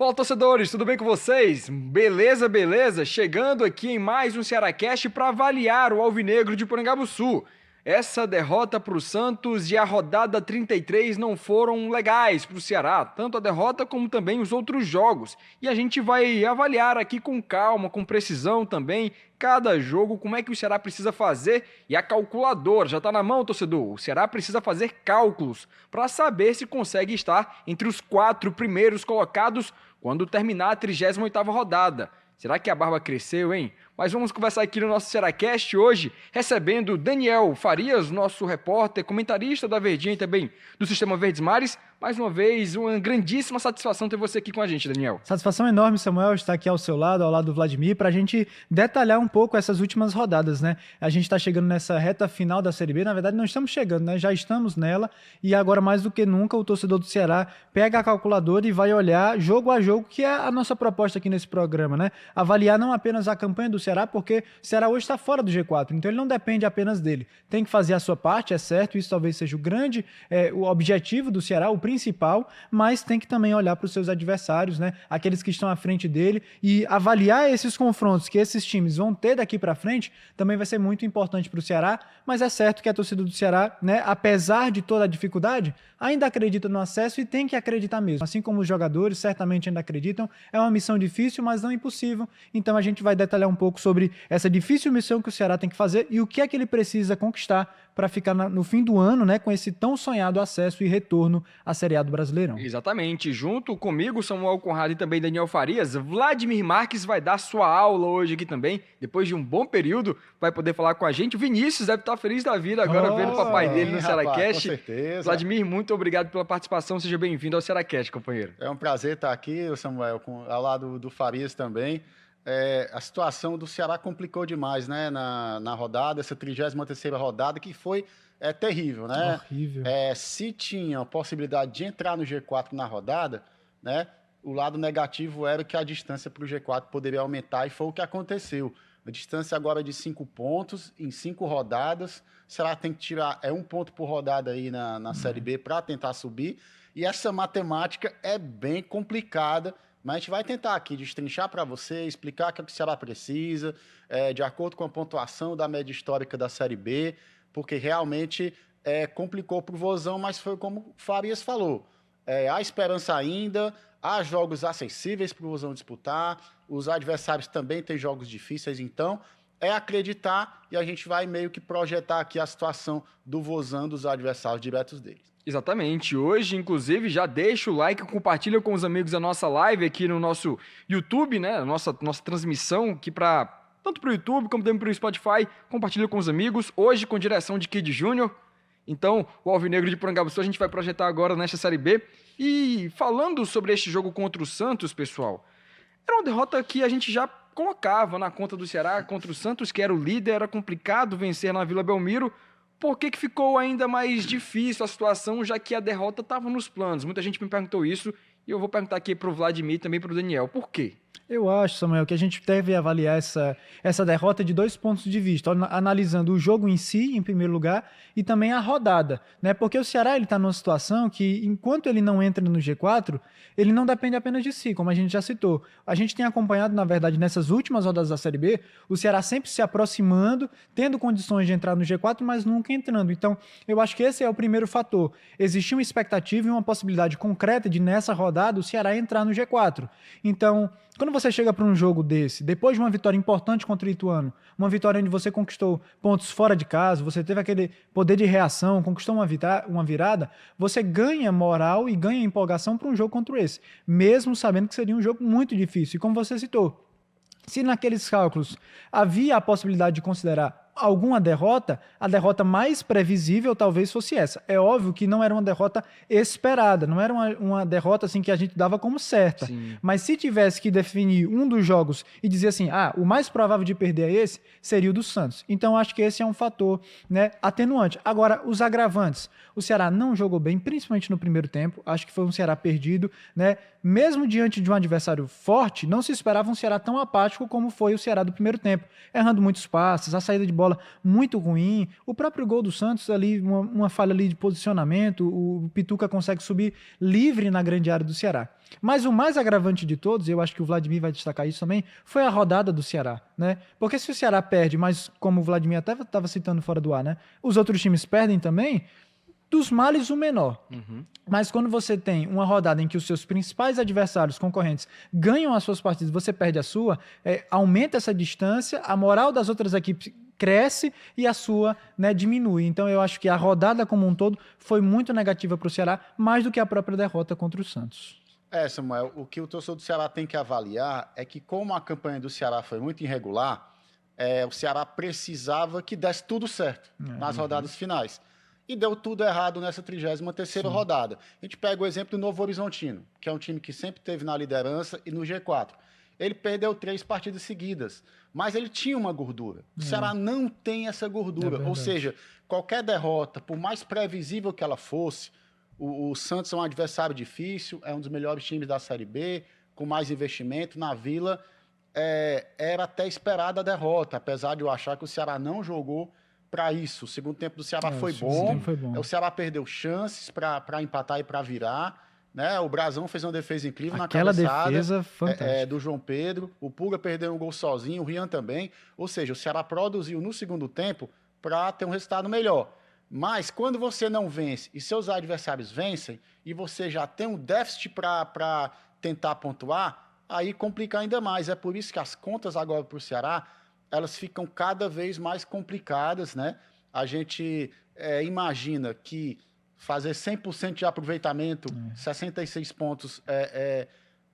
Fala, torcedores, tudo bem com vocês? Beleza? Chegando aqui em mais um Cearacast para avaliar o Alvinegro de Porangabuçu. Essa derrota para o Santos e a rodada 33 não foram legais para o Ceará, tanto a derrota como também os outros jogos. E a gente vai avaliar aqui com calma, com precisão também, cada jogo, como é que o Ceará precisa fazer. E a calculadora já está na mão, torcedor. O Ceará precisa fazer cálculos para saber se consegue estar entre os 4 primeiros colocados quando terminar a 38ª rodada. Será que a barba cresceu, hein? Mas vamos conversar aqui no nosso Cearacast hoje, recebendo Daniel Farias, nosso repórter, comentarista da Verdinha e também do Sistema Verdes Mares. Mais uma vez, uma grandíssima satisfação ter você aqui com a gente, Daniel. Satisfação enorme, Samuel, estar aqui ao seu lado, ao lado do Vladimir, para a gente detalhar um pouco essas últimas rodadas, né? A gente está chegando nessa reta final da Série B, na verdade não estamos chegando, né? Já estamos nela e agora mais do que nunca o torcedor do Ceará pega a calculadora e vai olhar jogo a jogo, que é a nossa proposta aqui nesse programa, né? Avaliar não apenas a campanha do Ceará, porque o Ceará hoje está fora do G4, então ele não depende apenas dele. Tem que fazer a sua parte, é certo, isso talvez seja o objetivo do Ceará, o principal, mas tem que também olhar para os seus adversários, né? Aqueles que estão à frente dele, e avaliar esses confrontos que esses times vão ter daqui para frente também vai ser muito importante para o Ceará, mas é certo que a torcida do Ceará, né, apesar de toda a dificuldade, ainda acredita no acesso e tem que acreditar mesmo. Assim como os jogadores certamente ainda acreditam, é uma missão difícil, mas não impossível. Então a gente vai detalhar um pouco sobre essa difícil missão que o Ceará tem que fazer e o que é que ele precisa conquistar para ficar no fim do ano, né, com esse tão sonhado acesso e retorno à Série A do Brasileirão. Exatamente. Junto comigo, Samuel Conrado e também Daniel Farias, Vladimir Marques vai dar sua aula hoje aqui também. Depois de um bom período, vai poder falar com a gente. O Vinícius deve estar feliz da vida agora vendo o papai dele no Cearacast. Com certeza. Vladimir, muito obrigado pela participação. Seja bem-vindo ao Cearacast, companheiro. É um prazer estar aqui, Samuel, ao lado do Farias também. A situação do Ceará complicou demais, né, na rodada, essa 33ª rodada, que foi terrível, né? Horrível. Se tinha a possibilidade de entrar no G4 na rodada, né, o lado negativo era que a distância para o G4 poderia aumentar, e foi o que aconteceu. A distância agora é de 5 pontos em 5 rodadas. O Ceará tem que tirar 1 ponto por rodada aí na Série B para tentar subir, e essa matemática é bem complicada. Mas a gente vai tentar aqui destrinchar para você, explicar o que o Ceará precisa, de acordo com a pontuação da média histórica da Série B, porque realmente complicou para o Vozão, mas foi como o Farias falou. Há esperança ainda, há jogos acessíveis para o Vozão disputar, os adversários também têm jogos difíceis, então é acreditar, e a gente vai meio que projetar aqui a situação do Vozão, dos adversários diretos deles. Exatamente. Hoje, inclusive, já deixa o like, compartilha com os amigos a nossa live aqui no nosso YouTube, né? A nossa transmissão aqui tanto para o YouTube como também para o Spotify. Compartilha com os amigos. Hoje, com direção de Kid Júnior. Então, o Alvinegro de Porangabuçu a gente vai projetar agora nesta Série B. E falando sobre este jogo contra o Santos, pessoal, era uma derrota que a gente já colocava na conta do Ceará contra o Santos, que era o líder, era complicado vencer na Vila Belmiro. Por que ficou ainda mais difícil a situação, já que a derrota estava nos planos? Muita gente me perguntou isso, e eu vou perguntar aqui para o Vladimir e também para o Daniel. Por quê? Eu acho, Samuel, que a gente deve avaliar essa derrota de 2 pontos de vista, analisando o jogo em si, em primeiro lugar, e também a rodada, né? Porque o Ceará está numa situação que, enquanto ele não entra no G4, ele não depende apenas de si, como a gente já citou. A gente tem acompanhado, na verdade, nessas últimas rodadas da Série B, o Ceará sempre se aproximando, tendo condições de entrar no G4, mas nunca entrando. Então, eu acho que esse é o primeiro fator. Existia uma expectativa e uma possibilidade concreta de, nessa rodada, o Ceará entrar no G4. Então, quando você chega para um jogo desse, depois de uma vitória importante contra o Ituano, uma vitória onde você conquistou pontos fora de casa, você teve aquele poder de reação, conquistou uma virada, você ganha moral e ganha empolgação para um jogo contra esse, mesmo sabendo que seria um jogo muito difícil. E como você citou, se naqueles cálculos havia a possibilidade de considerar alguma derrota, a derrota mais previsível talvez fosse essa. É óbvio que não era uma derrota esperada, não era uma derrota assim que a gente dava como certa. Sim. Mas se tivesse que definir um dos jogos e dizer assim, o mais provável de perder é esse, seria o do Santos. Então acho que esse é um fator, né, atenuante. Agora, os agravantes. O Ceará não jogou bem, principalmente no primeiro tempo. Acho que foi um Ceará perdido, né? Mesmo diante de um adversário forte, não se esperava um Ceará tão apático como foi o Ceará do primeiro tempo. Errando muitos passes, a saída de bola bola muito ruim. O próprio gol do Santos ali, uma falha ali de posicionamento, o Pituca consegue subir livre na grande área do Ceará. Mas o mais agravante de todos, e eu acho que o Vladimir vai destacar isso também, foi a rodada do Ceará, né? Porque se o Ceará perde, mas como o Vladimir até estava citando fora do ar, né? Os outros times perdem também, dos males o menor. Mas quando você tem uma rodada em que os seus principais adversários, concorrentes, ganham as suas partidas, você perde a sua, aumenta essa distância, a moral das outras equipes cresce e a sua, né, diminui. Então eu acho que a rodada como um todo foi muito negativa para o Ceará, mais do que a própria derrota contra o Santos. Samuel, o que o torcedor do Ceará tem que avaliar é que, como a campanha do Ceará foi muito irregular, o Ceará precisava que desse tudo certo nas rodadas finais. E deu tudo errado nessa 33ª rodada. A gente pega o exemplo do Novo Horizontino, que é um time que sempre esteve na liderança e no G4. Ele perdeu 3 partidas seguidas, mas ele tinha uma gordura. O Ceará não tem essa gordura. Ou seja, qualquer derrota, por mais previsível que ela fosse, o Santos é um adversário difícil, é um dos melhores times da Série B, com mais investimento. Na Vila, era até esperada a derrota, apesar de eu achar que o Ceará não jogou para isso. O segundo tempo do Ceará foi bom. O Ceará perdeu chances para empatar e para virar. Né? O Brazão fez uma defesa incrível Aquela na cabeçada defesa fantástica do João Pedro. O Pulga perdeu um gol sozinho, o Rian também. Ou seja, o Ceará produziu no segundo tempo para ter um resultado melhor. Mas quando você não vence e seus adversários vencem, e você já tem um déficit para tentar pontuar, aí complica ainda mais. É por isso que as contas agora para o Ceará, elas ficam cada vez mais complicadas, né? A gente imagina que fazer 100% de aproveitamento, 66 pontos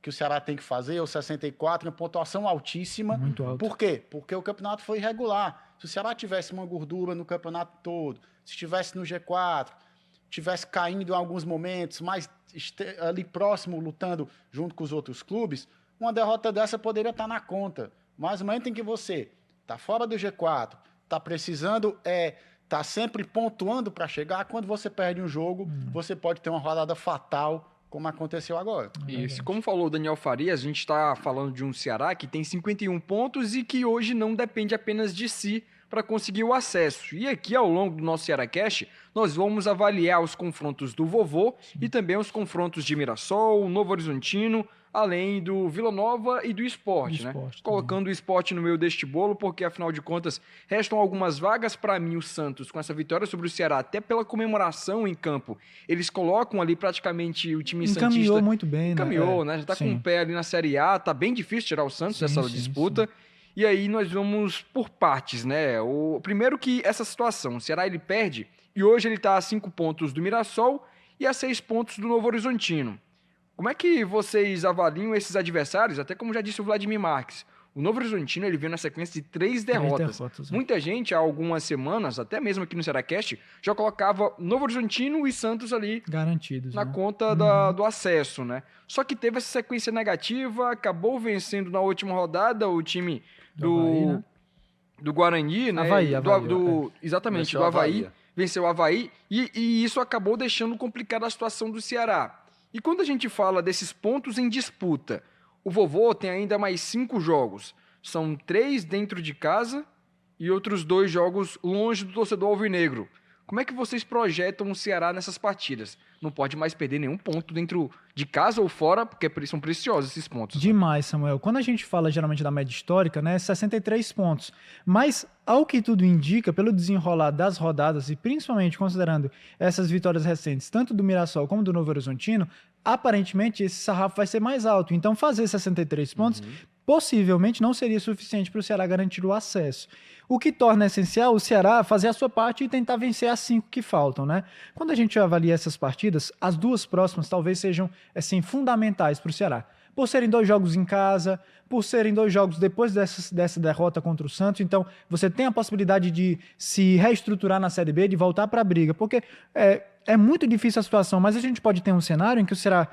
que o Ceará tem que fazer, ou 64, uma pontuação altíssima. Muito alto. Por quê? Porque o campeonato foi irregular. Se o Ceará tivesse uma gordura no campeonato todo, se estivesse no G4, tivesse caindo em alguns momentos, mas ali próximo, lutando junto com os outros clubes, uma derrota dessa poderia estar na conta. Mas no momento em que você está fora do G4, está precisando, está sempre pontuando para chegar, quando você perde um jogo, você pode ter uma rodada fatal, como aconteceu agora. Isso, como falou o Daniel Farias, a gente está falando de um Ceará que tem 51 pontos e que hoje não depende apenas de si para conseguir o acesso. E aqui, ao longo do nosso CearáCast, nós vamos avaliar os confrontos do Vovô e também os confrontos de Mirassol, Novo Horizontino, além do Vila Nova e do Sport, né? Colocando o Sport no meio deste bolo, porque, afinal de contas, restam algumas vagas para mim, o Santos, com essa vitória sobre o Ceará, até pela comemoração em campo. Eles colocam ali praticamente o time santista... Encaminhou muito bem, Encaminhou, né? Já tá com o pé ali na Série A, tá bem difícil tirar o Santos dessa disputa. E aí nós vamos por partes, né? Primeiro que essa situação, o Ceará ele perde, e hoje ele tá a 5 pontos do Mirassol e a 6 pontos do Novo Horizontino. Como é que vocês avaliam esses adversários? Até como já disse o Vladimir Marques, o Novo Horizontino ele veio na sequência de 3 derrotas. Muita gente, há algumas semanas, até mesmo aqui no CearáCast, já colocava Novo Horizontino e Santos ali garantidos na conta do acesso, né? Só que teve essa sequência negativa, acabou vencendo na última rodada o time do Guarani, né? Exatamente, do Avaí. Venceu o Avaí e isso acabou deixando complicada a situação do Ceará. E quando a gente fala desses pontos em disputa, o Vovô tem ainda mais 5 jogos. São 3 dentro de casa e outros 2 jogos longe do torcedor alvinegro. Como é que vocês projetam o Ceará nessas partidas? Não pode mais perder nenhum ponto dentro de casa ou fora, porque são preciosos esses pontos. Demais, Samuel. Quando a gente fala geralmente da média histórica, né, 63 pontos. Mas, ao que tudo indica, pelo desenrolar das rodadas e principalmente considerando essas vitórias recentes, tanto do Mirassol como do Novo Horizontino, aparentemente esse sarrafo vai ser mais alto. Então, fazer 63 pontos possivelmente não seria suficiente para o Ceará garantir o acesso. O que torna essencial o Ceará fazer a sua parte e tentar vencer as 5 que faltam, né? Quando a gente avalia essas partidas, as 2 próximas talvez sejam assim, fundamentais para o Ceará. Por serem 2 jogos em casa, por serem 2 jogos depois dessa derrota contra o Santos, então você tem a possibilidade de se reestruturar na Série B, de voltar para a briga, porque é muito difícil a situação, mas a gente pode ter um cenário em que o Ceará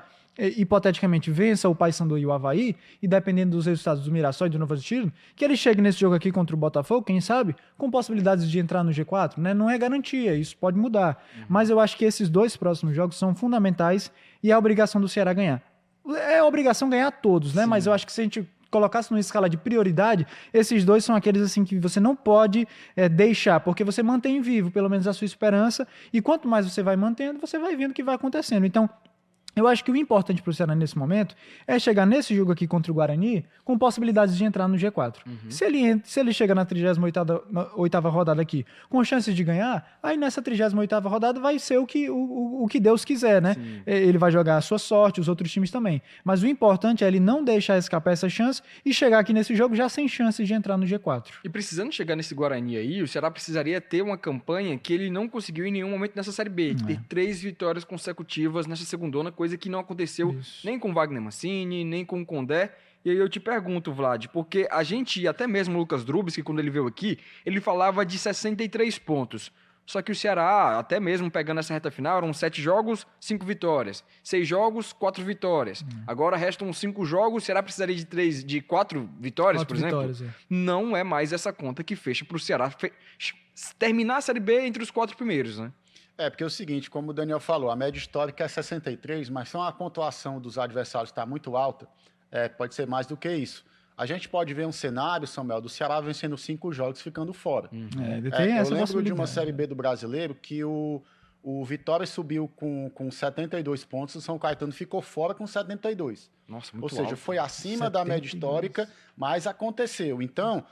hipoteticamente vença o Paysandu e o Avaí, e dependendo dos resultados do Mirassol e do Novo Horizontino, que ele chegue nesse jogo aqui contra o Botafogo, quem sabe, com possibilidades de entrar no G4, né? Não é garantia, isso pode mudar. Mas eu acho que esses 2 próximos jogos são fundamentais e é a obrigação do Ceará ganhar. É a obrigação ganhar todos, né? Sim. Mas eu acho que se a gente colocasse numa escala de prioridade, esses dois são aqueles assim que você não pode deixar, porque você mantém vivo, pelo menos, a sua esperança, e quanto mais você vai mantendo, você vai vendo o que vai acontecendo. Então, eu acho que o importante para o Ceará nesse momento é chegar nesse jogo aqui contra o Guarani com possibilidades de entrar no G4. Se ele chega na 38ª rodada aqui com chances de ganhar, aí nessa 38ª rodada vai ser o que Deus quiser, né? Sim. Ele vai jogar a sua sorte, os outros times também. Mas o importante é ele não deixar escapar essa chance e chegar aqui nesse jogo já sem chances de entrar no G4. E precisando chegar nesse Guarani aí, o Ceará precisaria ter uma campanha que ele não conseguiu em nenhum momento nessa Série B. Ter 3 vitórias consecutivas nessa segundona, coisa que não aconteceu nem com Wagner Mancini, nem com o Condé. E aí eu te pergunto, Vlad, porque a gente, até mesmo o Lucas Drubis, que quando ele veio aqui, ele falava de 63 pontos. Só que o Ceará, até mesmo pegando essa reta final, eram 7 jogos, 5 vitórias. 6 jogos, 4 vitórias. Agora restam 5 jogos, o Ceará precisaria de 4 vitórias, por exemplo? Não é mais essa conta que fecha para o Ceará terminar a Série B entre os 4 primeiros, né? Porque é o seguinte, como o Daniel falou, a média histórica é 63, mas se a pontuação dos adversários está muito alta, pode ser mais do que isso. A gente pode ver um cenário, Samuel, do Ceará vencendo 5 jogos ficando fora. Eu lembro de uma Série B do Brasileiro que o Vitória subiu com 72 pontos, o São Caetano ficou fora com 72. Nossa, muito Ou seja, alto. foi acima da média histórica, mas aconteceu. Então,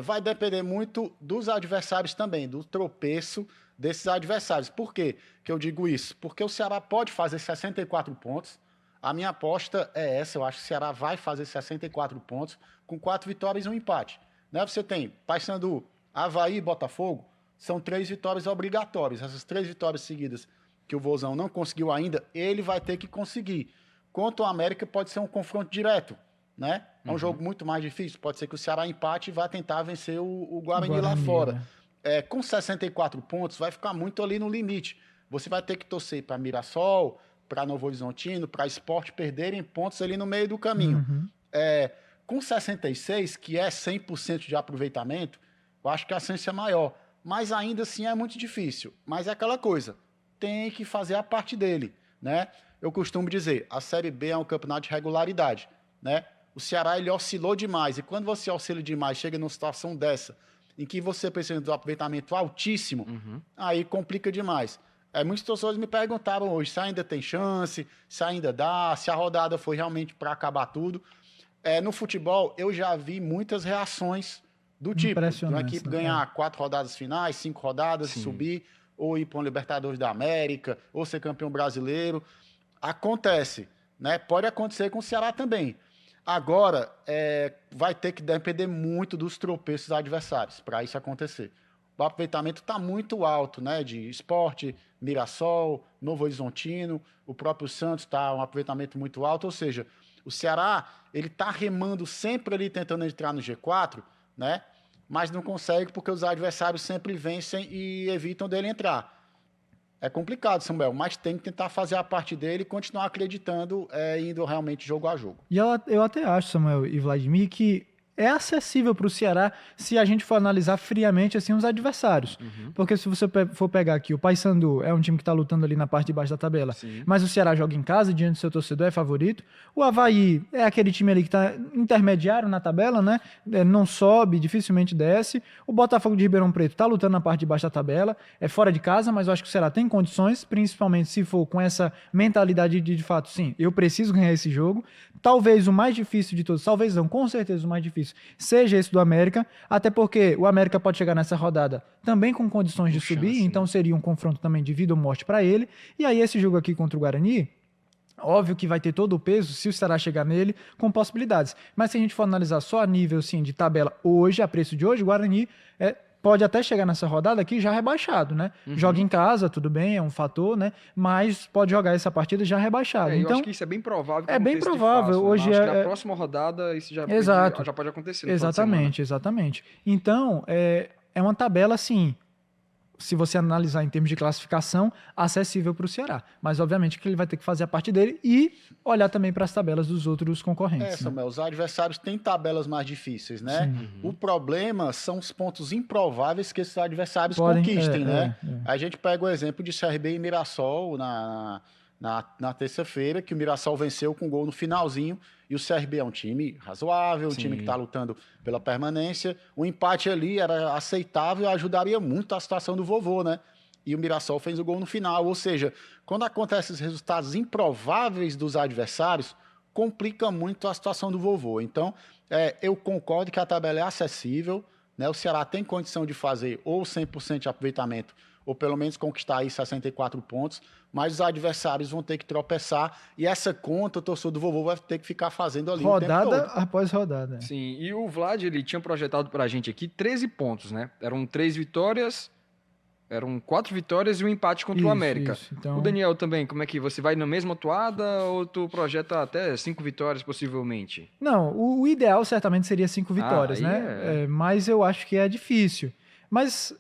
vai depender muito dos adversários também, do tropeço desses adversários. Por quê que eu digo isso? Porque o Ceará pode fazer 64 pontos. A minha aposta é essa. Eu acho que o Ceará vai fazer 64 pontos com 4 vitórias e um empate. Né? Você tem Paysandu, Avaí e Botafogo. São 3 vitórias obrigatórias. Essas 3 vitórias seguidas que o Vozão não conseguiu ainda, ele vai ter que conseguir. Quanto ao América, pode ser um confronto direto. Né? É um jogo muito mais difícil. Pode ser que o Ceará empate e vá tentar vencer o Guarani lá fora. Né? Com 64 pontos, vai ficar muito ali no limite. Você vai ter que torcer para Mirassol, para Novo Horizontino, para Sport perderem pontos ali no meio do caminho. Com 66, que é 100% de aproveitamento, eu acho que a chance é maior. Mas ainda assim é muito difícil. Mas é aquela coisa, tem que fazer a parte dele. Né? Eu costumo dizer, a Série B é um campeonato de regularidade. Né? O Ceará ele oscilou demais. E quando você oscila demais, chega numa situação dessa, em que você precisa de um aproveitamento altíssimo, aí complica demais. Muitos torcedores me perguntaram hoje se ainda tem chance, se ainda dá, se a rodada foi realmente para acabar tudo. No futebol, eu já vi muitas reações do tipo, de uma equipe ganhar 4 rodadas finais, 5 rodadas, subir, ou ir para um Libertadores da América, ou ser campeão brasileiro. Acontece, né? Pode acontecer com o Ceará também. Agora, vai ter que depender muito dos tropeços dos adversários para isso acontecer. O aproveitamento está muito alto, né? De Sport, Mirassol, Novo Horizontino, o próprio Santos está um aproveitamento muito alto. Ou seja, o Ceará ele está remando sempre ali tentando entrar no G4, né? Mas não consegue porque os adversários sempre vencem e evitam dele entrar. É complicado, Samuel, mas tem que tentar fazer a parte dele e continuar acreditando, indo realmente jogo a jogo. E eu até acho, Samuel e Vladimir, que é acessível para o Ceará se a gente for analisar friamente assim, os adversários. Porque se você for pegar aqui, o Paysandu é um time que está lutando ali na parte de baixo da tabela, mas o Ceará joga em casa, diante do seu torcedor, é favorito. O Avaí é aquele time ali que está intermediário na tabela, né? Não sobe, dificilmente desce. O Botafogo de Ribeirão Preto está lutando na parte de baixo da tabela, é fora de casa, mas eu acho que o Ceará tem condições, principalmente se for com essa mentalidade de fato, sim, eu preciso ganhar esse jogo. Talvez o mais difícil de todos, talvez não, com certeza o mais difícil, seja esse do América, até porque o América pode chegar nessa rodada também com condições de subir, então seria um confronto também de vida ou morte para ele. E aí esse jogo aqui contra o Guarani, óbvio que vai ter todo o peso se o Ceará chegar nele com possibilidades. Mas se a gente for analisar só a nível assim, de tabela hoje, a preço de hoje, o Guarani pode até chegar nessa rodada aqui já rebaixado, né? Joga em casa, tudo bem, é um fator, né? Mas pode jogar essa partida já rebaixado. Eu então, acho que isso é bem provável. É bem provável. Fato, hoje acho que na próxima rodada isso já pode acontecer. Exatamente. Então, é uma tabela assim, se você analisar em termos de classificação, acessível para o Ceará. Mas, obviamente, que ele vai ter que fazer a parte dele e olhar também para as tabelas dos outros concorrentes. Samuel, os adversários têm tabelas mais difíceis, né? O problema são os pontos improváveis que esses adversários conquistem, né? A gente pega o exemplo de CRB e Mirassol na terça-feira, que o Mirassol venceu com gol no finalzinho, e o CRB é um time razoável, um time que está lutando pela permanência. O empate ali era aceitável e ajudaria muito a situação do Vovô, né? E o Mirassol fez o gol no final. Ou seja, quando acontecem os resultados improváveis dos adversários, complica muito a situação do Vovô. Então, eu concordo que a tabela é acessível, né? O Ceará tem condição de fazer ou 100% de aproveitamento, ou pelo menos conquistar aí 64 pontos, mas os adversários vão ter que tropeçar, e essa conta o torcedor do Vovô vai ter que ficar fazendo ali o tempo Rodada todo. após rodada. Sim, e o Vlad, ele tinha projetado pra gente aqui 13 pontos, né? Eram 3 vitórias, eram 4 vitórias e um empate contra o América. Então... O Daniel também, como é que você vai na mesma toada ou tu projeta até 5 vitórias possivelmente? Não, o ideal certamente seria 5 vitórias, aí né? Mas eu acho que é difícil. Mas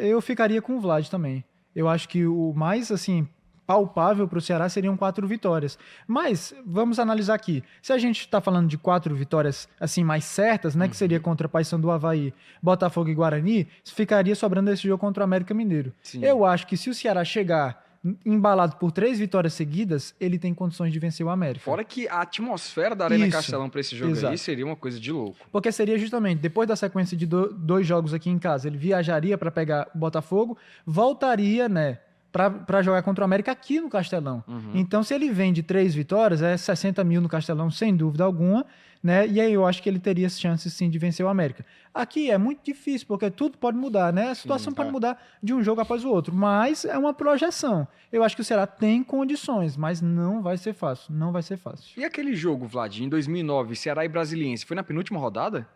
eu ficaria com o Vlad também. Eu acho que o mais, assim, palpável para o Ceará seriam 4 vitórias. Mas, vamos analisar aqui. Se a gente está falando de 4 vitórias, assim, mais certas, né? Que seria contra Paysandu, Avaí, Botafogo e Guarani, ficaria sobrando esse jogo contra o América Mineiro. Sim. Eu acho que se o Ceará chegar embalado por 3 vitórias seguidas, ele tem condições de vencer o América. Fora que a atmosfera da Arena Isso, Castelão para esse jogo aí exato. seria uma coisa de louco. Porque seria justamente, depois da sequência de 2 jogos aqui em casa, ele viajaria para pegar o Botafogo, voltaria, né, para jogar contra o América aqui no Castelão. Então, se ele vem de 3 vitórias, é 60 mil no Castelão, sem dúvida alguma, né? E aí eu acho que ele teria chances, sim, de vencer o América. Aqui é muito difícil, porque tudo pode mudar, né? A situação pode mudar de um jogo após o outro, mas é uma projeção. Eu acho que o Ceará tem condições, mas não vai ser fácil, não vai ser fácil. E aquele jogo, Vlad, em 2009, Ceará e Brasiliense, foi na penúltima rodada?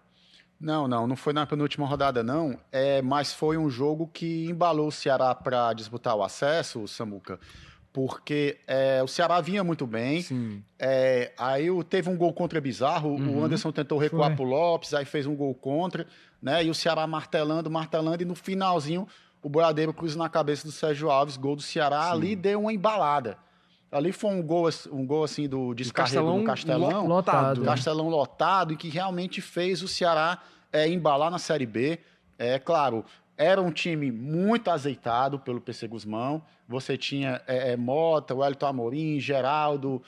Não foi na penúltima rodada, não. Mas foi um jogo que embalou o Ceará para disputar o acesso, Samuca, porque o Ceará vinha muito bem. Sim. Aí teve um gol contra bizarro, o Anderson tentou recuar pro Lopes, aí fez um gol contra, né? E o Ceará martelando, e no finalzinho o Boiadeiro cruza na cabeça do Sérgio Alves, gol do Ceará. Sim. Ali deu uma embalada. Ali foi um gol assim do descarrego do Castelão. Lotado. Castelão lotado, e que realmente fez o Ceará embalar na Série B. Claro, era um time muito azeitado pelo PC Guzmão. Você tinha Mota, Wellington Amorim, Geraldo,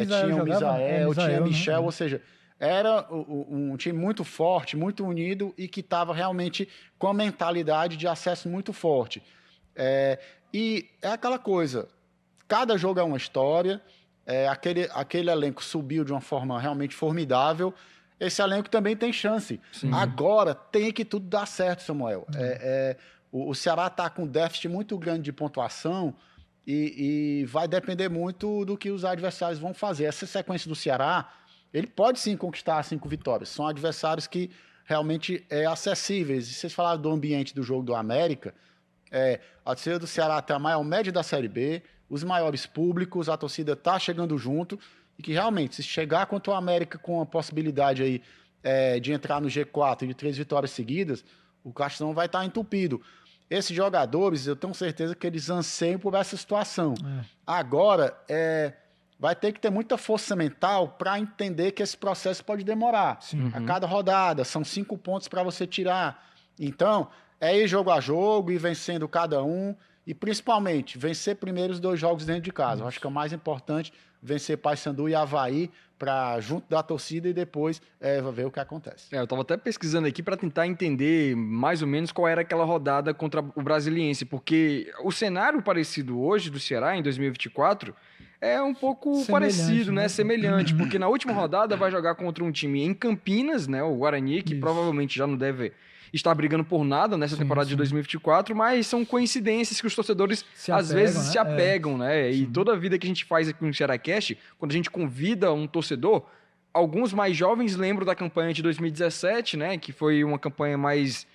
tinha o Misael, tinha Michel, né? ou seja, era um time muito forte, muito unido, e que estava realmente com a mentalidade de acesso muito forte. E é aquela coisa, cada jogo é uma história, aquele elenco subiu de uma forma realmente formidável. Esse elenco também tem chance. Sim. Agora tem que tudo dar certo, Samuel. O Ceará está com um déficit muito grande de pontuação e vai depender muito do que os adversários vão fazer. Essa sequência do Ceará, ele pode sim conquistar 5 vitórias. São adversários que realmente acessíveis. E vocês falaram do ambiente do jogo do América. A torcida do Ceará tem a maior média da Série B, os maiores públicos, a torcida está chegando junto. E que realmente, se chegar contra o América com a possibilidade aí, de entrar no G4 de 3 vitórias seguidas, o Castelão vai estar entupido. Esses jogadores, eu tenho certeza que eles anseiam por essa situação. Agora, vai ter que ter muita força mental para entender que esse processo pode demorar. A cada rodada, são 5 pontos para você tirar. Então, ir jogo a jogo e vencendo cada um. E, principalmente, vencer primeiro os 2 jogos dentro de casa. Eu acho que é o mais importante, vencer Paysandu e Avaí junto da torcida, e depois ver o que acontece. Eu estava até pesquisando aqui para tentar entender mais ou menos qual era aquela rodada contra o Brasiliense, porque o cenário parecido hoje do Ceará em 2024 é um pouco Semelhante, parecido, né? né? Semelhante, porque na última rodada vai jogar contra um time em Campinas, né? O Guarani, que Isso. provavelmente já não deve estar brigando por nada nessa temporada de 2024, mas são coincidências que os torcedores às vezes se apegam, né? E toda a vida que a gente faz aqui no CearáCast, quando a gente convida um torcedor, alguns mais jovens lembram da campanha de 2017, né? Que foi uma campanha mais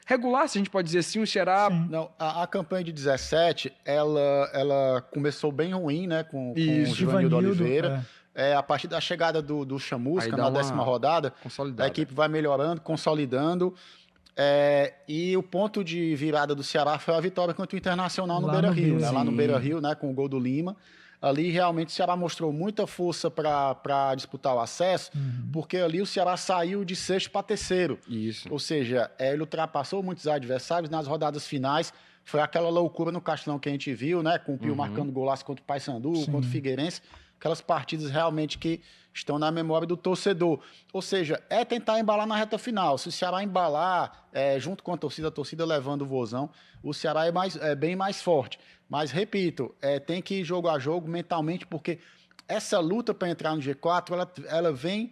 regular, se a gente pode dizer assim, o Ceará... Não, a campanha de 17, ela começou bem ruim, né? Com o Givanildo Oliveira. A partir da chegada do Chamusca, na 10ª rodada, a equipe vai melhorando, consolidando. E o ponto de virada do Ceará foi a vitória contra o Internacional no Beira-Rio, né? Lá no Beira-Rio, né? Com o gol do Lima. Ali realmente o Ceará mostrou muita força para disputar o acesso, porque ali o Ceará saiu de 6º para 3º. Isso. Ou seja, ele ultrapassou muitos adversários nas rodadas finais, Foi aquela loucura no Castelão que a gente viu, né? Com o Pio marcando golaço contra o Paysandu, contra o Figueirense. Aquelas partidas realmente que estão na memória do torcedor. Ou seja, é tentar embalar na reta final. Se o Ceará embalar, junto com a torcida levando o Vozão, o Ceará é bem mais forte. Mas, repito, tem que ir jogo a jogo mentalmente, porque essa luta para entrar no G4, ela vem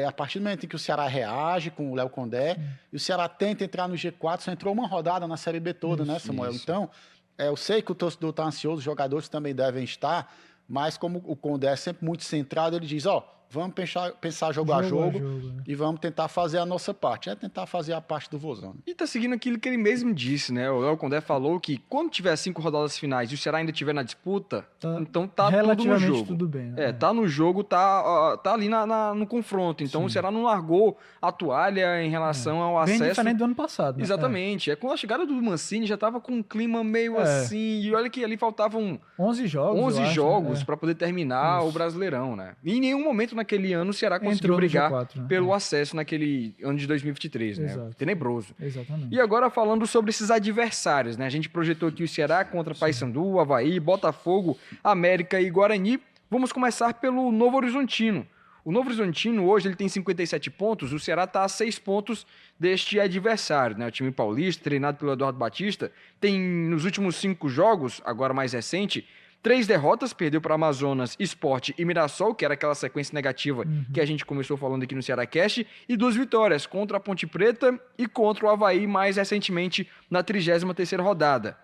a partir do momento em que o Ceará reage com o Léo Condé, e o Ceará tenta entrar no G4, só entrou uma rodada na Série B toda, né, Samuel? Isso. Então, eu sei que o torcedor está ansioso, os jogadores também devem estar, mas como o Condé é sempre muito centrado, ele diz, vamos pensar jogo a jogo e vamos tentar fazer a nossa parte. É tentar fazer a parte do Vozão. E tá seguindo aquilo que ele mesmo disse, né? O Léo Condé falou que quando tiver 5 rodadas finais e o Ceará ainda estiver na disputa, então tá tudo no jogo. Tudo bem, né? Tá no jogo, tá ali no confronto. Então o Ceará não largou a toalha em relação ao acesso. Bem diferente do ano passado, né? Exatamente. Com a chegada do Mancini já tava com um clima meio assim. E olha que ali faltavam 11 jogos. 11 jogos para poder terminar o Brasileirão, né? E em nenhum momento naquele ano o Ceará conseguiu brigar G4, né? pelo acesso naquele ano de 2023, né? Exato. Tenebroso. Exatamente. E agora falando sobre esses adversários, né? A gente projetou aqui o Ceará contra Paysandu, Avaí, Botafogo, América e Guarani. Vamos começar pelo Novo Horizontino. O Novo Horizontino hoje ele tem 57 pontos, o Ceará está a 6 pontos deste adversário, né? O time paulista, treinado pelo Eduardo Batista, tem nos últimos 5 jogos, agora mais recente, 3 derrotas, perdeu para Amazonas, Sport e Mirassol, que era aquela sequência negativa que a gente começou falando aqui no Ceará Cast, e 2 vitórias, contra a Ponte Preta e contra o Avaí, mais recentemente na 33ª rodada.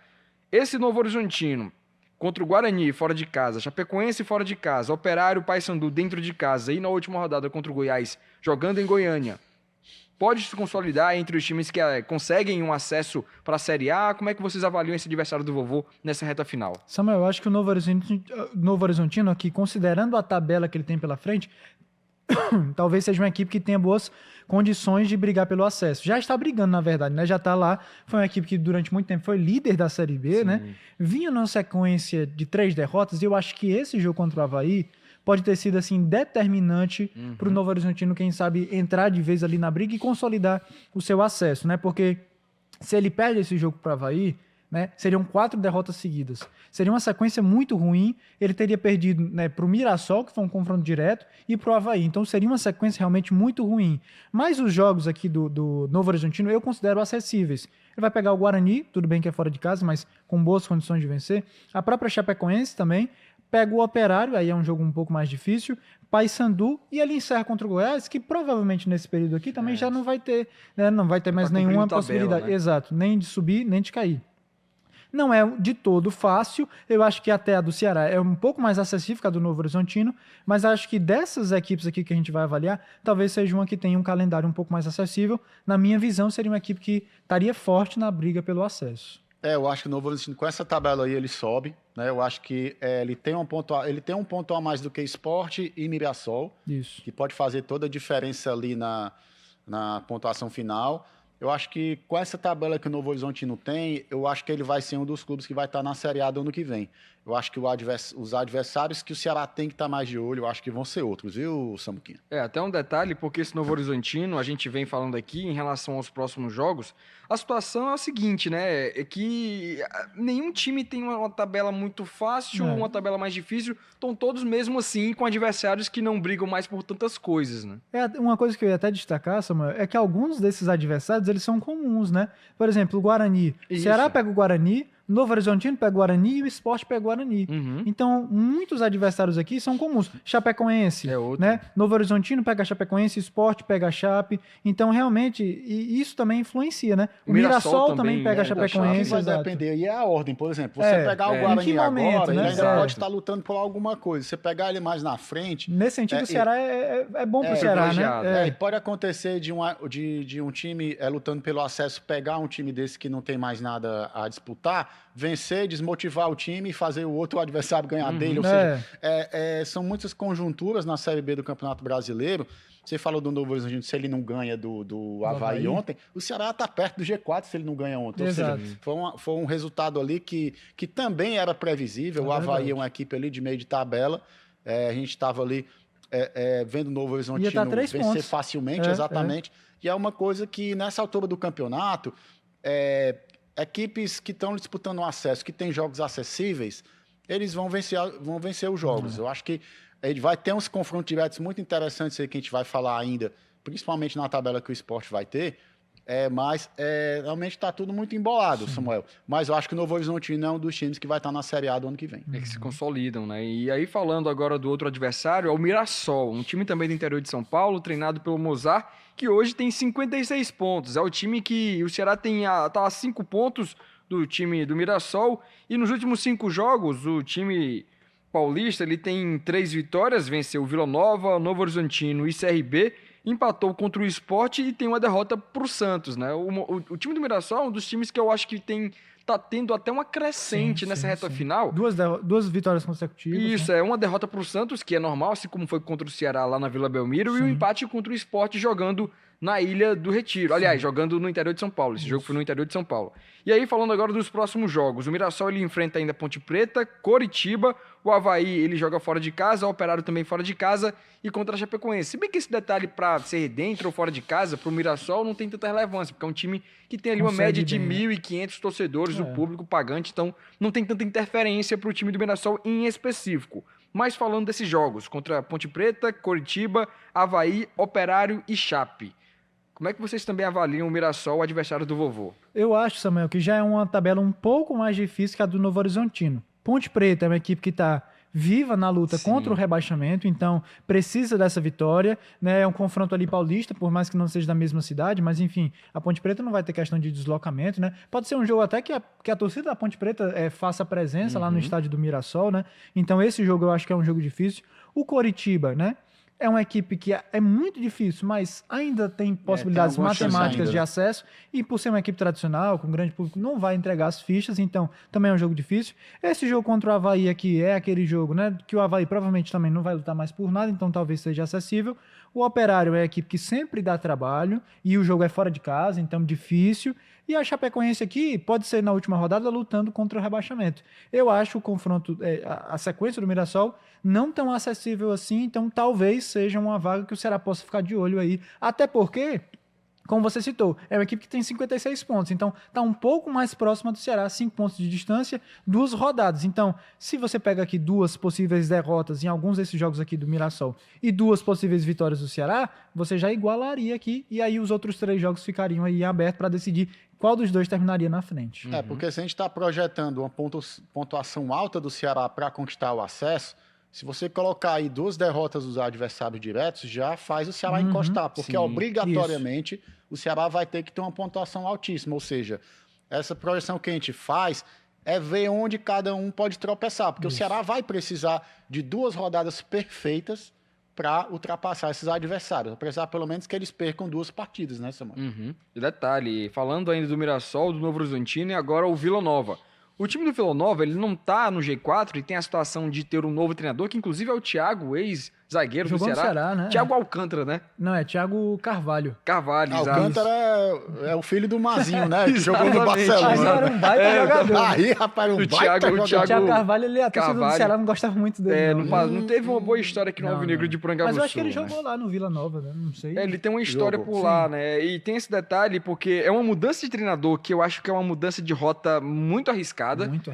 Esse Novo Horizontino, contra o Guarani, fora de casa, Chapecoense fora de casa, Operário, Paysandu dentro de casa e na última rodada contra o Goiás, jogando em Goiânia, pode se consolidar entre os times que conseguem um acesso para a Série A? Como é que vocês avaliam esse adversário do vovô nessa reta final? Samuel, eu acho que o Novo Horizontino aqui, considerando a tabela que ele tem pela frente, talvez seja uma equipe que tenha boas condições de brigar pelo acesso. Já está brigando, na verdade, né? Já está lá. Foi uma equipe que durante muito tempo foi líder da Série B, né? Vinha numa sequência de 3 derrotas e eu acho que esse jogo contra o Avaí pode ter sido assim determinante para o Novo Horizontino, quem sabe, entrar de vez ali na briga e consolidar o seu acesso, né? Porque se ele perde esse jogo para o Avaí, né, seriam 4 derrotas seguidas. Seria uma sequência muito ruim. Ele teria perdido, né, para o Mirassol, que foi um confronto direto, e para o Avaí. Então seria uma sequência realmente muito ruim. Mas os jogos aqui do Novo Horizontino eu considero acessíveis. Ele vai pegar o Guarani, tudo bem que é fora de casa, mas com boas condições de vencer. A própria Chapecoense também. Pega o Operário, aí é um jogo um pouco mais difícil, Paysandu, e ele encerra contra o Goiás, que provavelmente nesse período aqui também já não vai ter, né, não vai ter mais nenhuma possibilidade, né? Exato, nem de subir, nem de cair. Não é de todo fácil, eu acho que até a do Ceará é um pouco mais acessível que a do Novo Horizontino, mas acho que dessas equipes aqui que a gente vai avaliar, talvez seja uma que tenha um calendário um pouco mais acessível. Na minha visão, seria uma equipe que estaria forte na briga pelo acesso. Eu acho que o Novo Horizontino, com essa tabela aí, ele sobe, né? Eu acho que ele tem um ponto a mais do que Sport e Mirassol, Isso, que pode fazer toda a diferença ali na pontuação final. Eu acho que com essa tabela que o Novo Horizontino tem, eu acho que ele vai ser um dos clubes que vai estar na Série A do ano que vem. Eu acho que os adversários que o Ceará tem que estar mais de olho, eu acho que vão ser outros, viu, Samuquinha? Até um detalhe, porque esse Novo Horizontino, a gente vem falando aqui em relação aos próximos jogos, a situação é a seguinte, né? É que nenhum time tem uma tabela muito fácil, uma tabela mais difícil, estão todos mesmo assim com adversários que não brigam mais por tantas coisas, né? Uma coisa que eu ia até destacar, Samuel, é que alguns desses adversários, eles são comuns, né? Por exemplo, o Guarani. O Ceará pega o Guarani, Novo Horizontino pega o Guarani e o Sport pega o Guarani. Então, muitos adversários aqui são comuns. Chapecoense, né? Novo Horizontino pega a Chapecoense, Sport pega a Chape. Então, realmente, e isso também influencia, né? O Mirassol também pega a Chapecoense. Vai depender, e é a ordem, por exemplo. Você pegar o Guarani agora, né? Ele ainda pode estar lutando por alguma coisa. Você pegar ele mais na frente... Nesse sentido, o Ceará é bom pro Ceará, né? E pode acontecer de um time lutando pelo acesso, pegar um time desse que não tem mais nada a disputar, vencer, desmotivar o time e fazer o outro adversário ganhar dele. Ou seja, são muitas conjunturas na Série B do Campeonato Brasileiro. Você falou do Novo Horizontino, se ele não ganha do Avaí ontem, o Ceará está perto do G4 se ele não ganha ontem. Exato. Ou seja, foi um resultado ali que também era previsível. O Avaí é uma equipe ali de meio de tabela. A gente estava ali vendo o Novo Horizontino vencer facilmente, exatamente. E é uma coisa que nessa altura do campeonato... equipes que estão disputando o acesso, que têm jogos acessíveis, eles vão vencer os jogos. Eu acho que ele vai ter uns confrontos diretos muito interessantes aí que a gente vai falar ainda, principalmente na tabela que o Sport vai ter, mas realmente está tudo muito embolado, Samuel. Mas eu acho que o Novo Horizontino é um dos times que vai estar na Série A do ano que vem. É que se consolidam, né? E aí, falando agora do outro adversário, é o Mirassol, um time também do interior de São Paulo, treinado pelo Mozart, que hoje tem 56 pontos. É o time que o Ceará tá a 5 pontos do time do Mirassol, e nos últimos 5 jogos, o time paulista ele tem 3 vitórias, venceu o Vila Nova, Novo Horizontino e CRB, empatou contra o Sport e tem uma derrota para o Santos, né? O time do Mirassol é um dos times que eu acho que tá tendo até uma crescente nessa reta final. Duas vitórias consecutivas. Isso, né? uma derrota para o Santos, que é normal, assim como foi contra o Ceará lá na Vila Belmiro, e um empate contra o Sport jogando na Ilha do Retiro. Aliás, jogando no interior de São Paulo. Esse jogo foi no interior de São Paulo. E aí, falando agora dos próximos jogos. O Mirassol, ele enfrenta ainda Ponte Preta, Coritiba, o Avaí, ele joga fora de casa, o Operário também fora de casa, e contra a Chapecoense. Se bem que esse detalhe para ser dentro ou fora de casa, para o Mirassol, não tem tanta relevância, porque é um time que tem ali uma média de 1.500 torcedores, o público pagante, então não tem tanta interferência para o time do Mirassol em específico. Mas falando desses jogos, contra Ponte Preta, Coritiba, Avaí, Operário e Chape. Como é que vocês também avaliam o Mirassol, o adversário do vovô? Eu acho, Samuel, que já é uma tabela um pouco mais difícil que a do Novo Horizontino. Ponte Preta é uma equipe que está viva na luta contra o rebaixamento, então precisa dessa vitória, né? É um confronto ali paulista, por mais que não seja da mesma cidade, mas enfim, a Ponte Preta não vai ter questão de deslocamento, né? Pode ser um jogo até que a torcida da Ponte Preta faça presença lá no estádio do Mirassol, né? Então esse jogo eu acho que é um jogo difícil. O Coritiba, né? É uma equipe que é muito difícil, mas ainda tem possibilidades matemáticas de acesso, e por ser uma equipe tradicional, com grande público, não vai entregar as fichas, então também é um jogo difícil. Esse jogo contra o Avaí aqui é aquele jogo, né, que o Avaí provavelmente também não vai lutar mais por nada, então talvez seja acessível. O Operário é a equipe que sempre dá trabalho, e o jogo é fora de casa, então difícil. E a Chapecoense aqui pode ser na última rodada lutando contra o rebaixamento. Eu acho o confronto, a sequência do Mirassol não tão acessível assim, então talvez seja uma vaga que o Ceará possa ficar de olho aí. Até porque, como você citou, é uma equipe que tem 56 pontos, então está um pouco mais próxima do Ceará, 5 pontos de distância, 2 rodadas. Então, se você pega aqui 2 possíveis derrotas em alguns desses jogos aqui do Mirassol e 2 possíveis vitórias do Ceará, você já igualaria aqui, e aí os outros 3 jogos ficariam aí abertos para decidir qual dos 2 terminaria na frente. Porque se a gente está projetando uma pontuação alta do Ceará para conquistar o acesso, se você colocar aí 2 derrotas dos adversários diretos, já faz o Ceará encostar, porque obrigatoriamente o Ceará vai ter que ter uma pontuação altíssima. Ou seja, essa projeção que a gente faz é ver onde cada um pode tropeçar, porque o Ceará vai precisar de 2 rodadas perfeitas para ultrapassar esses adversários. Vai precisar pelo menos que eles percam 2 partidas, né, Samuel? E detalhe, falando ainda do Mirassol, do Novo Horizontino e agora o Vila Nova. O time do Vila Nova, ele não tá no G4 e tem a situação de ter um novo treinador, que inclusive é o Thiago, ex-zagueiro do Ceará. Ceará, né? Thiago Alcântara, né? Não, é Thiago Carvalho. Alcântara é o filho do Mazinho, né? Que jogou no Barcelona. Mas era um baita jogador. Aí, rapaz, um baita jogador. O Thiago Carvalho, a torcida do Ceará não gostava muito dele. Não teve uma boa história aqui no Alvinegro de Porangabuçu. Mas eu acho que ele jogou lá no Vila Nova, né? Não sei. Ele tem uma história por lá, né? E tem esse detalhe, porque é uma mudança de treinador que eu acho que é uma mudança de rota muito arriscada.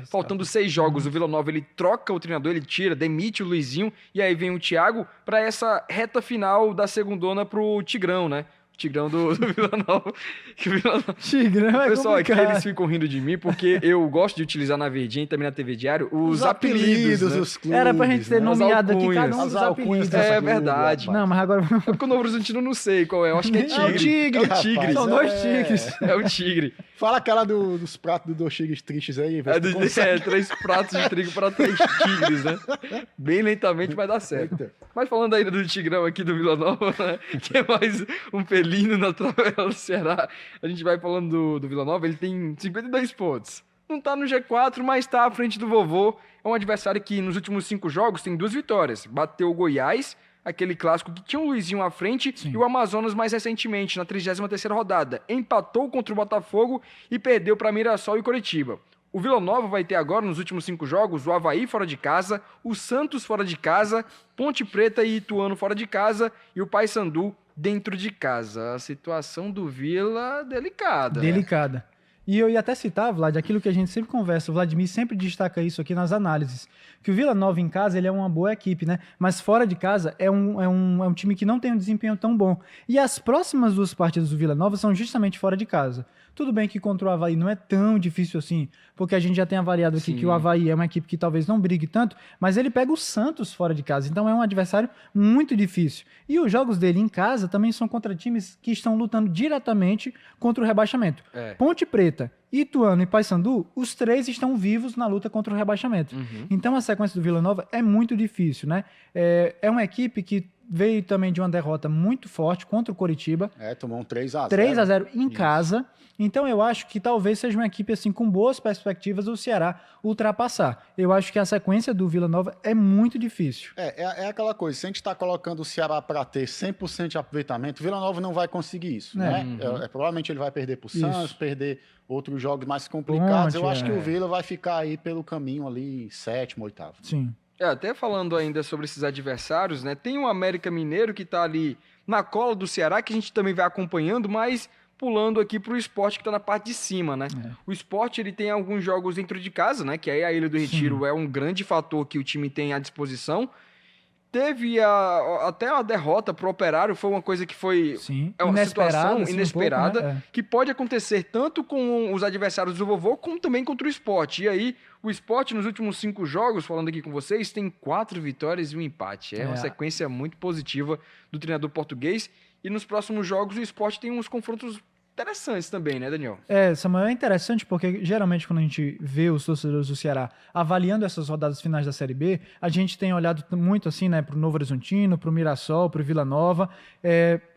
Faltando 6 jogos, o Vila Nova, ele troca o treinador, ele tira, demite o Luizinho, e aí vem o Thiago para essa reta final da segundona pro Tigrão, né? Tigrão do Vila Nova. Tigrão é Pessoal, aqui complicado. eles ficam rindo de mim, porque eu gosto de utilizar na Verdinha e também na TV Diário os apelidos, né? Os clubes, era pra gente ter nomeado aqui cada um as dos alcunhas apelidos. dessa É verdade. clube, Não, mas agora... É porque o Novo Horizontino eu não sei qual é, eu acho que é Tigre. É o Tigre, É o Tigre. rapaz. São 2 tigres. É o Tigre. Fala aquela dos pratos do 2 tigres tristes aí. Vê se tu consegue. 3 pratos de trigo para 3 tigres, né? Bem lentamente vai dar certo. Eita. Mas falando ainda do Tigrão aqui do Vila Nova, né? Que é mais um felino na tabela do Ceará. A gente vai falando do Vila Nova, ele tem 52 pontos. Não tá no G4, mas tá à frente do vovô. É um adversário que nos últimos 5 jogos tem 2 vitórias. Bateu o Goiás, aquele clássico que tinha o Luizinho à frente, e o Amazonas mais recentemente, na 33ª rodada. Empatou contra o Botafogo e perdeu para Mirassol e Coritiba. O Vila Nova vai ter agora, nos últimos 5 jogos, o Avaí fora de casa, o Santos fora de casa, Ponte Preta e Ituano fora de casa e o Paysandu dentro de casa. A situação do Vila delicada. Delicada. E eu ia até citar, Vlad, aquilo que a gente sempre conversa, o Vladimir sempre destaca isso aqui nas análises, que o Vila Nova em casa ele é uma boa equipe, né? Mas fora de casa é um time que não tem um desempenho tão bom. E as próximas 2 partidas do Vila Nova são justamente fora de casa. Tudo bem que contra o Avaí não é tão difícil assim, porque a gente já tem avaliado aqui que o Avaí é uma equipe que talvez não brigue tanto, mas ele pega o Santos fora de casa, então é um adversário muito difícil. E os jogos dele em casa também são contra times que estão lutando diretamente contra o rebaixamento. Ponte Preta, Ituano e Paysandu, os 3 estão vivos na luta contra o rebaixamento. Então a sequência do Vila Nova é muito difícil, né? É uma equipe que veio também de uma derrota muito forte contra o Coritiba. Tomou um 3-0. 3-0 em casa. Então eu acho que talvez seja uma equipe assim com boas perspectivas do Ceará ultrapassar. Eu acho que a sequência do Vila Nova é muito difícil. É aquela coisa, se a gente está colocando o Ceará para ter 100% de aproveitamento, o Vila Nova não vai conseguir isso, né? Provavelmente ele vai perder para o Santos, perder outros jogos mais complicados. Eu acho que o Vila vai ficar aí pelo caminho ali, 7º, 8º. Sim. Até falando ainda sobre esses adversários, né? Tem o América Mineiro que tá ali na cola do Ceará, que a gente também vai acompanhando, mas pulando aqui pro Sport, que tá na parte de cima, né? O Sport, ele tem alguns jogos dentro de casa, né? Que aí a Ilha do Retiro é um grande fator que o time tem à disposição. Teve até a derrota pro Operário, foi uma coisa que foi uma situação assim, inesperada, um pouco, né? que pode acontecer tanto com os adversários do Vovô, como também contra o Sport. E aí, o Sport, nos últimos 5 jogos, falando aqui com vocês, tem 4 vitórias e 1 empate. É uma sequência muito positiva do treinador português. E nos próximos jogos, o Sport tem uns confrontos interessantes também, né, Daniel? Samuel, é interessante porque geralmente quando a gente vê os torcedores do Ceará avaliando essas rodadas finais da Série B, a gente tem olhado muito assim, né, pro Novo Horizontino, pro Mirassol, pro Vila Nova,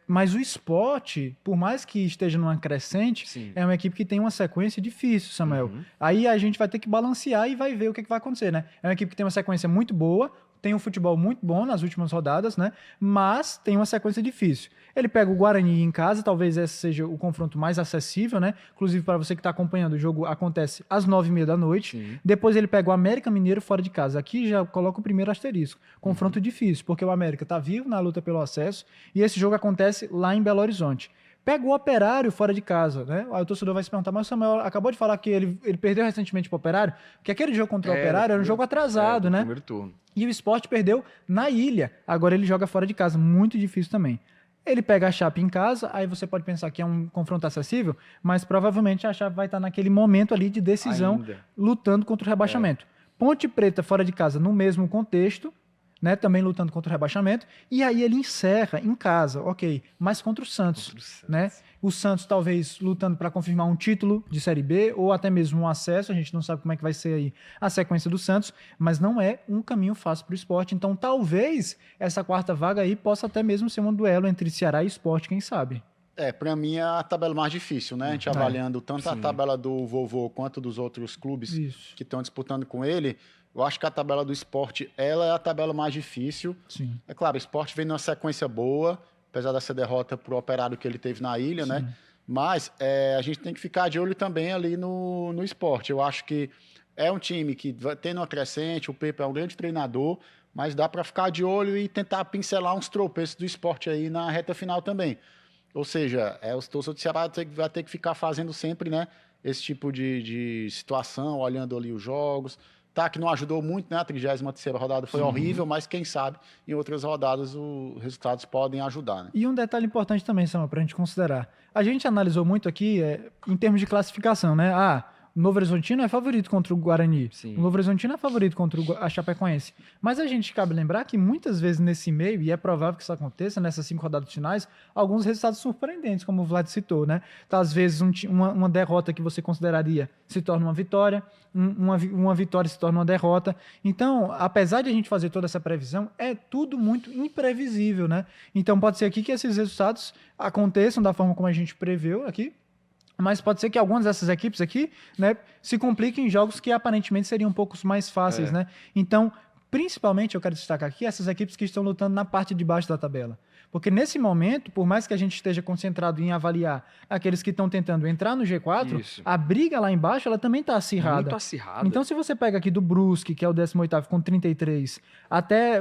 mas o Sport, por mais que esteja numa crescente, é uma equipe que tem uma sequência difícil, Samuel. Aí a gente vai ter que balancear e vai ver o que vai acontecer, né? É uma equipe que tem uma sequência muito boa, tem um futebol muito bom nas últimas rodadas, né? Mas tem uma sequência difícil. Ele pega o Guarani em casa, talvez esse seja o confronto mais acessível, né? Inclusive, para você que está acompanhando, o jogo acontece às 9h30 da noite. Depois ele pega o América Mineiro fora de casa. Aqui já coloca o primeiro asterisco. Confronto difícil, porque o América está vivo na luta pelo acesso e esse jogo acontece lá em Belo Horizonte. Pega o Operário fora de casa, né? Aí o torcedor vai se perguntar, mas o Samuel acabou de falar que ele perdeu recentemente pro Operário, que aquele jogo contra o Operário era um jogo atrasado, né? Primeiro turno. E o Sport perdeu na ilha. Agora ele joga fora de casa, muito difícil também. Ele pega a Chape em casa, aí você pode pensar que é um confronto acessível, mas provavelmente a Chape vai estar naquele momento ali de decisão, lutando contra o rebaixamento. Ponte Preta fora de casa no mesmo contexto, né, também lutando contra o rebaixamento, e aí ele encerra em casa, ok, mas contra o Santos, né? O Santos talvez lutando para confirmar um título de Série B, ou até mesmo um acesso, a gente não sabe como é que vai ser aí a sequência do Santos, mas não é um caminho fácil para o Sport, então talvez essa 4ª vaga aí possa até mesmo ser um duelo entre Ceará e Sport, quem sabe? Para mim é a tabela mais difícil, né? A gente avaliando tanto a tabela do Vovô quanto dos outros clubes que estão disputando com ele, eu acho que a tabela do Sport, ela é a tabela mais difícil. Sim. É claro, o Sport vem numa sequência boa, apesar dessa derrota pro Operário que ele teve na ilha, né? Mas a gente tem que ficar de olho também ali no Sport. Eu acho que é um time que vai tendo uma crescente, o Pepe é um grande treinador, mas dá para ficar de olho e tentar pincelar uns tropeços do Sport aí na reta final também. Ou seja, os torcedores do Ceará vai ter que ficar fazendo sempre, né, esse tipo de situação, olhando ali os jogos. Tá, que não ajudou muito, né? A 33ª rodada foi horrível, mas quem sabe em outras rodadas os resultados podem ajudar, né? E um detalhe importante também, Samuel, para a gente considerar. A gente analisou muito aqui em termos de classificação, né? O Novo Horizontino é favorito contra o Guarani. O Novo Horizontino é favorito contra a Chapecoense. Mas a gente cabe lembrar que muitas vezes nesse meio, e é provável que isso aconteça nessas 5 rodadas finais, alguns resultados surpreendentes, como o Vlad citou, né? Então, às vezes uma derrota que você consideraria se torna uma vitória, uma vitória se torna uma derrota. Então, apesar de a gente fazer toda essa previsão, é tudo muito imprevisível, né? Então pode ser aqui que esses resultados aconteçam da forma como a gente preveu aqui, mas pode ser que algumas dessas equipes aqui, né, se compliquem em jogos que aparentemente seriam um pouco mais fáceis, né? Então, Principalmente, eu quero destacar aqui, essas equipes que estão lutando na parte de baixo da tabela. Porque nesse momento, por mais que a gente esteja concentrado em avaliar aqueles que estão tentando entrar no G4, Isso. a briga lá embaixo ela também está acirrada. Muito acirrada. Então, se você pega aqui do Brusque, que é o 18º com 33, até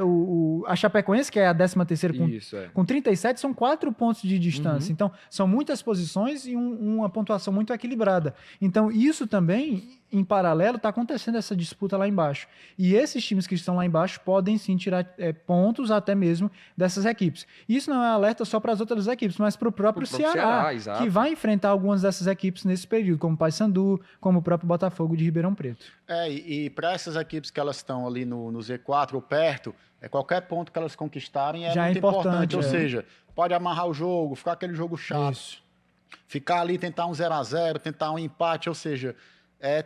a Chapecoense, que é a 13ª Isso, com 37, são 4 pontos de distância. Então, são muitas posições e uma pontuação muito equilibrada. Então, isso também, em paralelo, está acontecendo essa disputa lá embaixo. E esses times que estão lá embaixo podem sim tirar pontos até mesmo dessas equipes. Isso não é alerta só para as outras equipes, mas para o próprio Ceará, exato. que vai enfrentar algumas dessas equipes nesse período, como o Paysandu, como o próprio Botafogo de Ribeirão Preto. E para essas equipes que elas estão ali no Z4 ou perto, qualquer ponto que elas conquistarem Já muito é importante. Ou seja, pode amarrar o jogo, ficar aquele jogo chato, Isso. ficar ali, tentar um 0-0, tentar um empate, ou seja,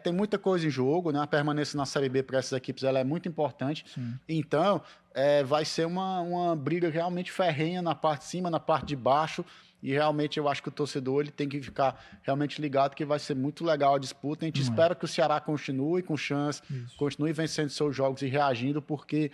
tem muita coisa em jogo, né? A permanência na Série B para essas equipes ela é muito importante. Sim. Então, vai ser uma briga realmente ferrenha na parte de cima, na parte de baixo. E realmente eu acho que o torcedor ele tem que ficar realmente ligado que vai ser muito legal a disputa. A gente espera que o Ceará continue com chance, continue vencendo seus jogos e reagindo, porque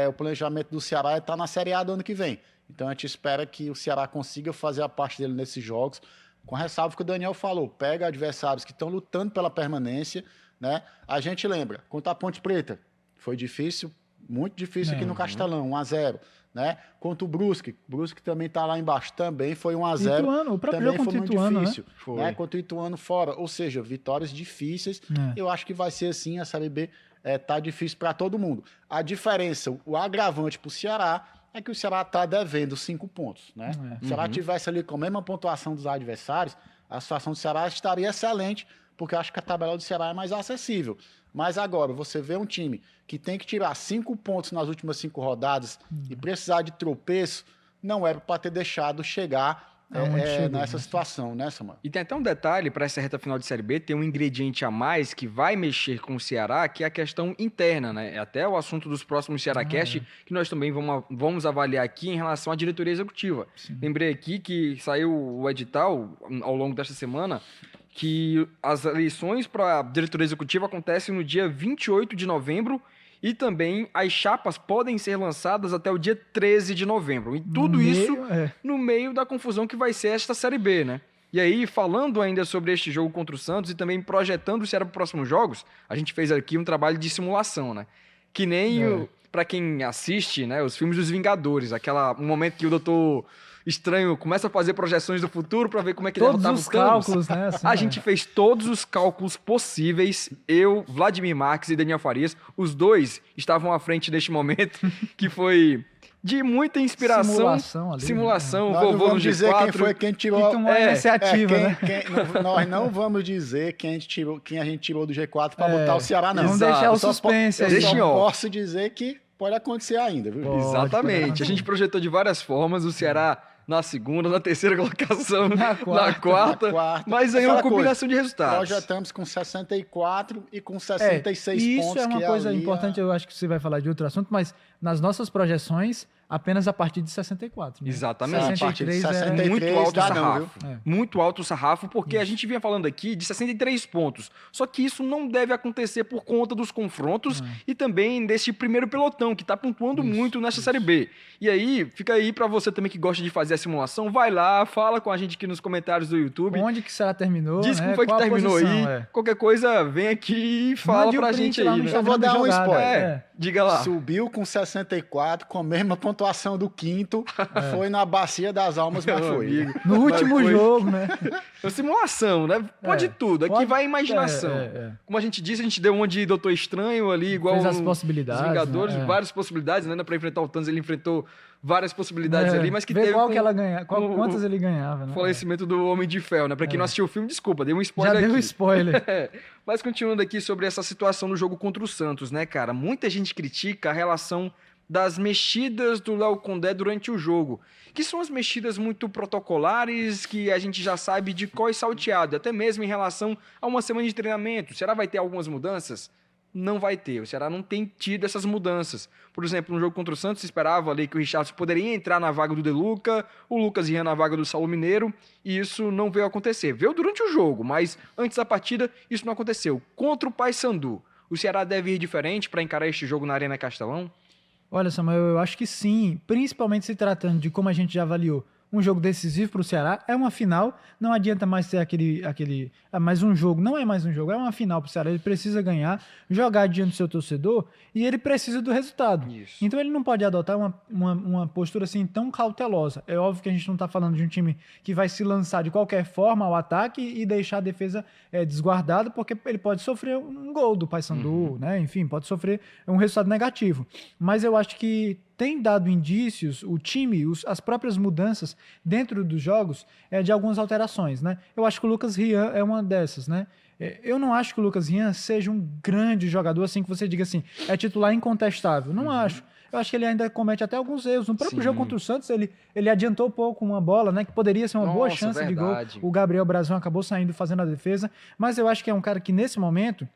o planejamento do Ceará é estar na Série A do ano que vem. Então a gente espera que o Ceará consiga fazer a parte dele nesses jogos, com ressalva que o Daniel falou, pega adversários que estão lutando pela permanência, né? A gente lembra, contra a Ponte Preta, foi difícil, muito difícil aqui no Castelão, 1-0. Né? Contra o Brusque também está lá embaixo, também foi 1-0. Ituano, o próprio também jogo foi contra o muito Ituano, difícil, né? né? Contra o Ituano fora, ou seja, vitórias difíceis. Eu acho que vai ser assim, a Série B tá difícil para todo mundo. A diferença, o agravante para o Ceará é que o Ceará está devendo 5 pontos, né? Se o Ceará tivesse ali com a mesma pontuação dos adversários, a situação do Ceará estaria excelente, porque eu acho que a tabela do Ceará é mais acessível. Mas agora, você vê um time que tem que tirar 5 pontos nas últimas 5 rodadas e precisar de tropeço, não era para ter deixado chegar nessa situação, né, Samuel? E tem até um detalhe para essa reta final de Série B, tem um ingrediente a mais que vai mexer com o Ceará, que é a questão interna, né? É até o assunto dos próximos Cearacast, que nós também vamos avaliar aqui em relação à diretoria executiva. Sim. Lembrei aqui que saiu o edital ao longo desta semana, que as eleições para a diretoria executiva acontecem no dia 28 de novembro e também as chapas podem ser lançadas até o dia 13 de novembro. E tudo isso no meio da confusão que vai ser esta Série B, né? E aí, falando ainda sobre este jogo contra o Santos e também projetando o Ceará para os próximos jogos, a gente fez aqui um trabalho de simulação, né? Que nem para quem assiste, né, os filmes dos Vingadores, um momento que o Doutor Estranho começa a fazer projeções do futuro para ver como é que ele derrotava os cálculos, né? Assim, a gente fez todos os cálculos possíveis. Eu, Vladimir Marques e Daniel Farias, os dois estavam à frente neste momento, que foi de muita inspiração. Simulação, né? vovô no G4. Dizer quem foi quem tirou a iniciativa, né? Nós não vamos dizer quem a gente tirou do G4 para botar o Ceará, não. Vamos deixar o suspense aí. Eu só posso dizer que pode acontecer ainda, viu? Exatamente. A gente projetou de várias formas o Ceará na segunda, na terceira colocação, na quarta, mas aí uma combinação de resultados. Projetamos com 64 e com 66 pontos. Isso é uma coisa importante, eu acho que você vai falar de outro assunto, mas nas nossas projeções, apenas a partir de 64. Né? Exatamente. 63 é muito alto o sarrafo. Muito alto o sarrafo, porque a gente vinha falando aqui de 63 pontos. Só que isso não deve acontecer por conta dos confrontos e também desse primeiro pelotão, que está pontuando muito nessa Série B. E aí, fica aí para você também que gosta de fazer a simulação, vai lá, fala com a gente aqui nos comentários do YouTube. Onde que será terminou, diz como foi que terminou aí. Qualquer coisa, vem aqui e fala pra gente aí. Né? Eu vou dar um spoiler. Diga lá. Subiu com 64, com a mesma pontuação do quinto, foi na Bacia das Almas, mas foi. No último jogo, né? É simulação, né? Pode tudo. Aqui vai a imaginação. Como a gente disse, a gente deu uma de Doutor Estranho ali, igual as possibilidades, os Vingadores, né? Várias possibilidades, né? Pra enfrentar o Thanos, ele enfrentou várias possibilidades ali, mas que ver teve qual que ela ganha, quantas ele ganhava, né? O falecimento do Homem de Ferro, né? Pra quem não assistiu o filme, desculpa, dei um spoiler aqui. Já deu spoiler. Mas continuando aqui sobre essa situação do jogo contra o Santos, né, cara? Muita gente critica a relação das mexidas do Léo Condé durante o jogo, que são as mexidas muito protocolares, que a gente já sabe de qual é salteado, até mesmo em relação a uma semana de treinamento. O Ceará vai ter algumas mudanças? Não vai ter. O Ceará não tem tido essas mudanças. Por exemplo, no jogo contra o Santos, se esperava ali que o Richardson poderia entrar na vaga do De Luca, o Lucas Rian na vaga do Saulo Mineiro, e isso não veio acontecer. Veio durante o jogo, mas antes da partida, isso não aconteceu. Contra o Paysandu, O Ceará deve ir diferente para encarar este jogo na Arena Castelão? Olha, Samuel, eu acho que sim, principalmente se tratando de como a gente já avaliou um jogo decisivo para o Ceará, é uma final, não adianta mais ser mais um jogo, não é mais um jogo, é uma final para o Ceará, ele precisa ganhar, jogar diante do seu torcedor e ele precisa do resultado. Isso. Então ele não pode adotar uma postura assim tão cautelosa. É óbvio que a gente não está falando de um time que vai se lançar de qualquer forma ao ataque e deixar a defesa desguardada, porque ele pode sofrer um gol do Paysandu, né? Enfim, pode sofrer um resultado negativo. Mas eu acho que tem dado indícios, o time, as próprias mudanças dentro dos jogos de algumas alterações, né? Eu acho que o Lucas Rian é uma dessas, né? Eu não acho que o Lucas Rian seja um grande jogador, assim, que você diga assim, é titular incontestável. Não acho. Eu acho que ele ainda comete até alguns erros. No próprio jogo contra o Santos, ele adiantou um pouco uma bola, né? Que poderia ser uma boa chance de gol. O Gabriel Brazão acabou saindo fazendo a defesa. Mas eu acho que é um cara que, nesse momento,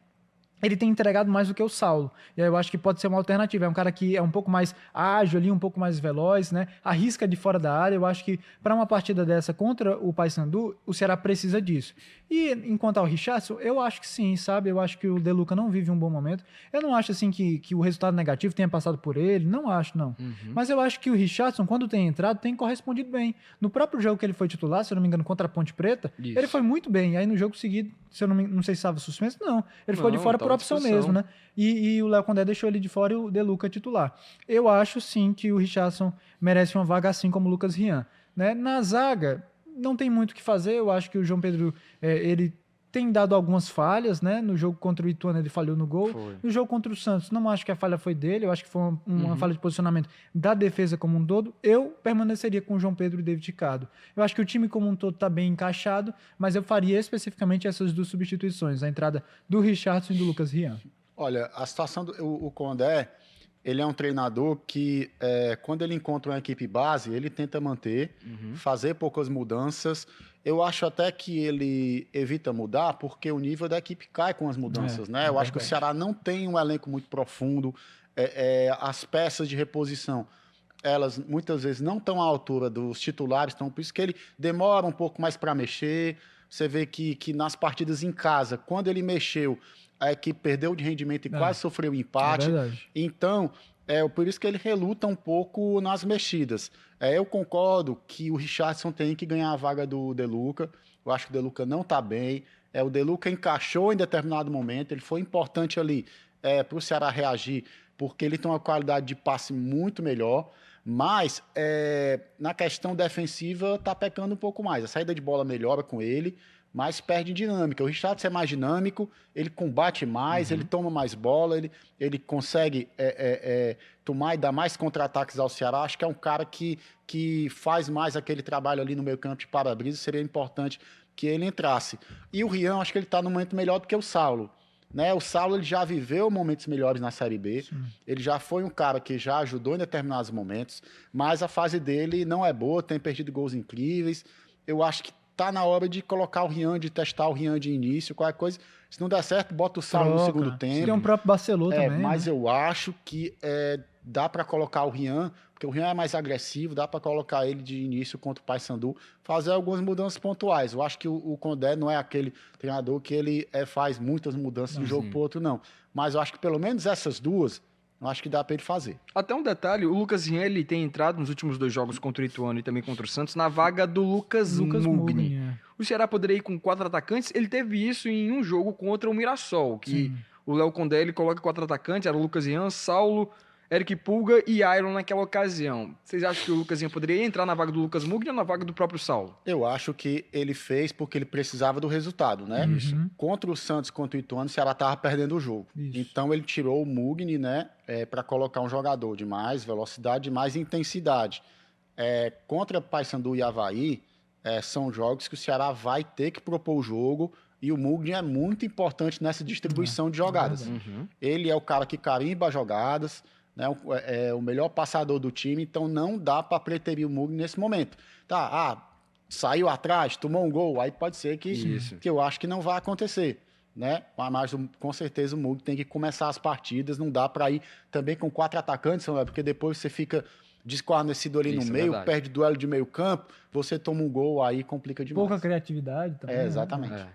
ele tem entregado mais do que o Saulo. E aí eu acho que pode ser uma alternativa. É um cara que é um pouco mais ágil ali, um pouco mais veloz, né? Arrisca de fora da área. Eu acho que para uma partida dessa contra o Paysandu, o Ceará precisa disso. E enquanto ao Richardson, eu acho que sim, sabe? Eu acho que o De Luca não vive um bom momento. Eu não acho assim que o resultado negativo tenha passado por ele. Não acho, não. Mas eu acho que o Richardson, quando tem entrado, tem correspondido bem. No próprio jogo que ele foi titular, se eu não me engano, contra a Ponte Preta, ele foi muito bem. E aí no jogo seguinte, se eu não sei se estava suspenso, não. Ele ficou de fora por opção mesmo, né? E o Léo Condé deixou ele de fora e o De Luca titular. Eu acho sim que o Richardson merece uma vaga assim como o Lucas Rian, né? Na zaga, não tem muito o que fazer. Eu acho que o João Pedro, ele tem dado algumas falhas, né? No jogo contra o Ituano ele falhou no gol. No jogo contra o Santos, não acho que a falha foi dele. Eu acho que foi uma falha de posicionamento da defesa como um todo. Eu permaneceria com o João Pedro e o David Ricardo. Eu acho que o time como um todo está bem encaixado, mas eu faria especificamente essas duas substituições, a entrada do Richardson e do Lucas Rian. Olha, a situação o Condé, ele é um treinador que, quando ele encontra uma equipe base, ele tenta manter, fazer poucas mudanças. Eu acho até que ele evita mudar porque o nível da equipe cai com as mudanças, né? Eu acho que o Ceará não tem um elenco muito profundo. As peças de reposição, elas muitas vezes não estão à altura dos titulares, então por isso que ele demora um pouco mais para mexer. Você vê que nas partidas em casa, quando ele mexeu, a equipe perdeu de rendimento e quase sofreu empate. Então, por isso que ele reluta um pouco nas mexidas. Eu concordo que o Richardson tem que ganhar a vaga do De Luca. Eu acho que o De Luca não está bem. O De Luca encaixou em determinado momento. Ele foi importante ali para o Ceará reagir, porque ele tem uma qualidade de passe muito melhor. Mas, na questão defensiva, está pecando um pouco mais. A saída de bola melhora com ele, mas perde dinâmica. O Richardson é mais dinâmico, ele combate mais, ele toma mais bola, ele consegue tomar e dar mais contra-ataques ao Ceará. Acho que é um cara que faz mais aquele trabalho ali no meio campo de para-brisa. Seria importante que ele entrasse. E o Rian, acho que ele está num momento melhor do que o Saulo. Né? O Saulo ele já viveu momentos melhores na Série B. Sim. Ele já foi um cara que já ajudou em determinados momentos, mas a fase dele não é boa, tem perdido gols incríveis. Eu acho que tá na hora de colocar o Rian, de testar o Rian de início, qualquer coisa. Se não der certo, bota o Saulo no segundo tempo. Tem um próprio Barcelona também. Mas né? eu acho que dá para colocar o Rian, porque o Rian é mais agressivo, dá para colocar ele de início contra o Paysandu, fazer algumas mudanças pontuais. Eu acho que o Condé não é aquele treinador que ele faz muitas mudanças de um jogo para o outro, não. Mas eu acho que pelo menos essas duas, eu acho que dá para ele fazer. Até um detalhe, o Lucas Rian, ele tem entrado nos últimos 2 jogos contra o Ituano e também contra o Santos na vaga do Lucas Mugni. O Ceará poderia ir com 4 atacantes, ele teve isso em um jogo contra o Mirassol, que o Léo Condé ele coloca 4 atacantes, era o Lucas Rian, Saulo, Eric Pulga e Iron naquela ocasião. Vocês acham que o Lucas Rian poderia entrar na vaga do Lucas Mugni ou na vaga do próprio Saulo? Eu acho que ele fez porque ele precisava do resultado, né? Contra o Santos, contra o Ituano, o Ceará estava perdendo o jogo. Então ele tirou o Mugni, né? Para colocar um jogador de mais velocidade, de mais intensidade. Contra Paysandu e Avaí, são jogos que o Ceará vai ter que propor o jogo e o Mugni é muito importante nessa distribuição de jogadas. Ele é o cara que carimba as jogadas, né, o melhor passador do time, então não dá para preterir o Mugni nesse momento. Saiu atrás, tomou um gol, aí pode ser que eu acho que não vai acontecer. Né? Mas com certeza o Mugni tem que começar as partidas, não dá para ir também com 4 atacantes, porque depois você fica desguarnecido ali no meio, perde duelo de meio campo, você toma um gol, aí complica demais. Pouca criatividade também. Exatamente.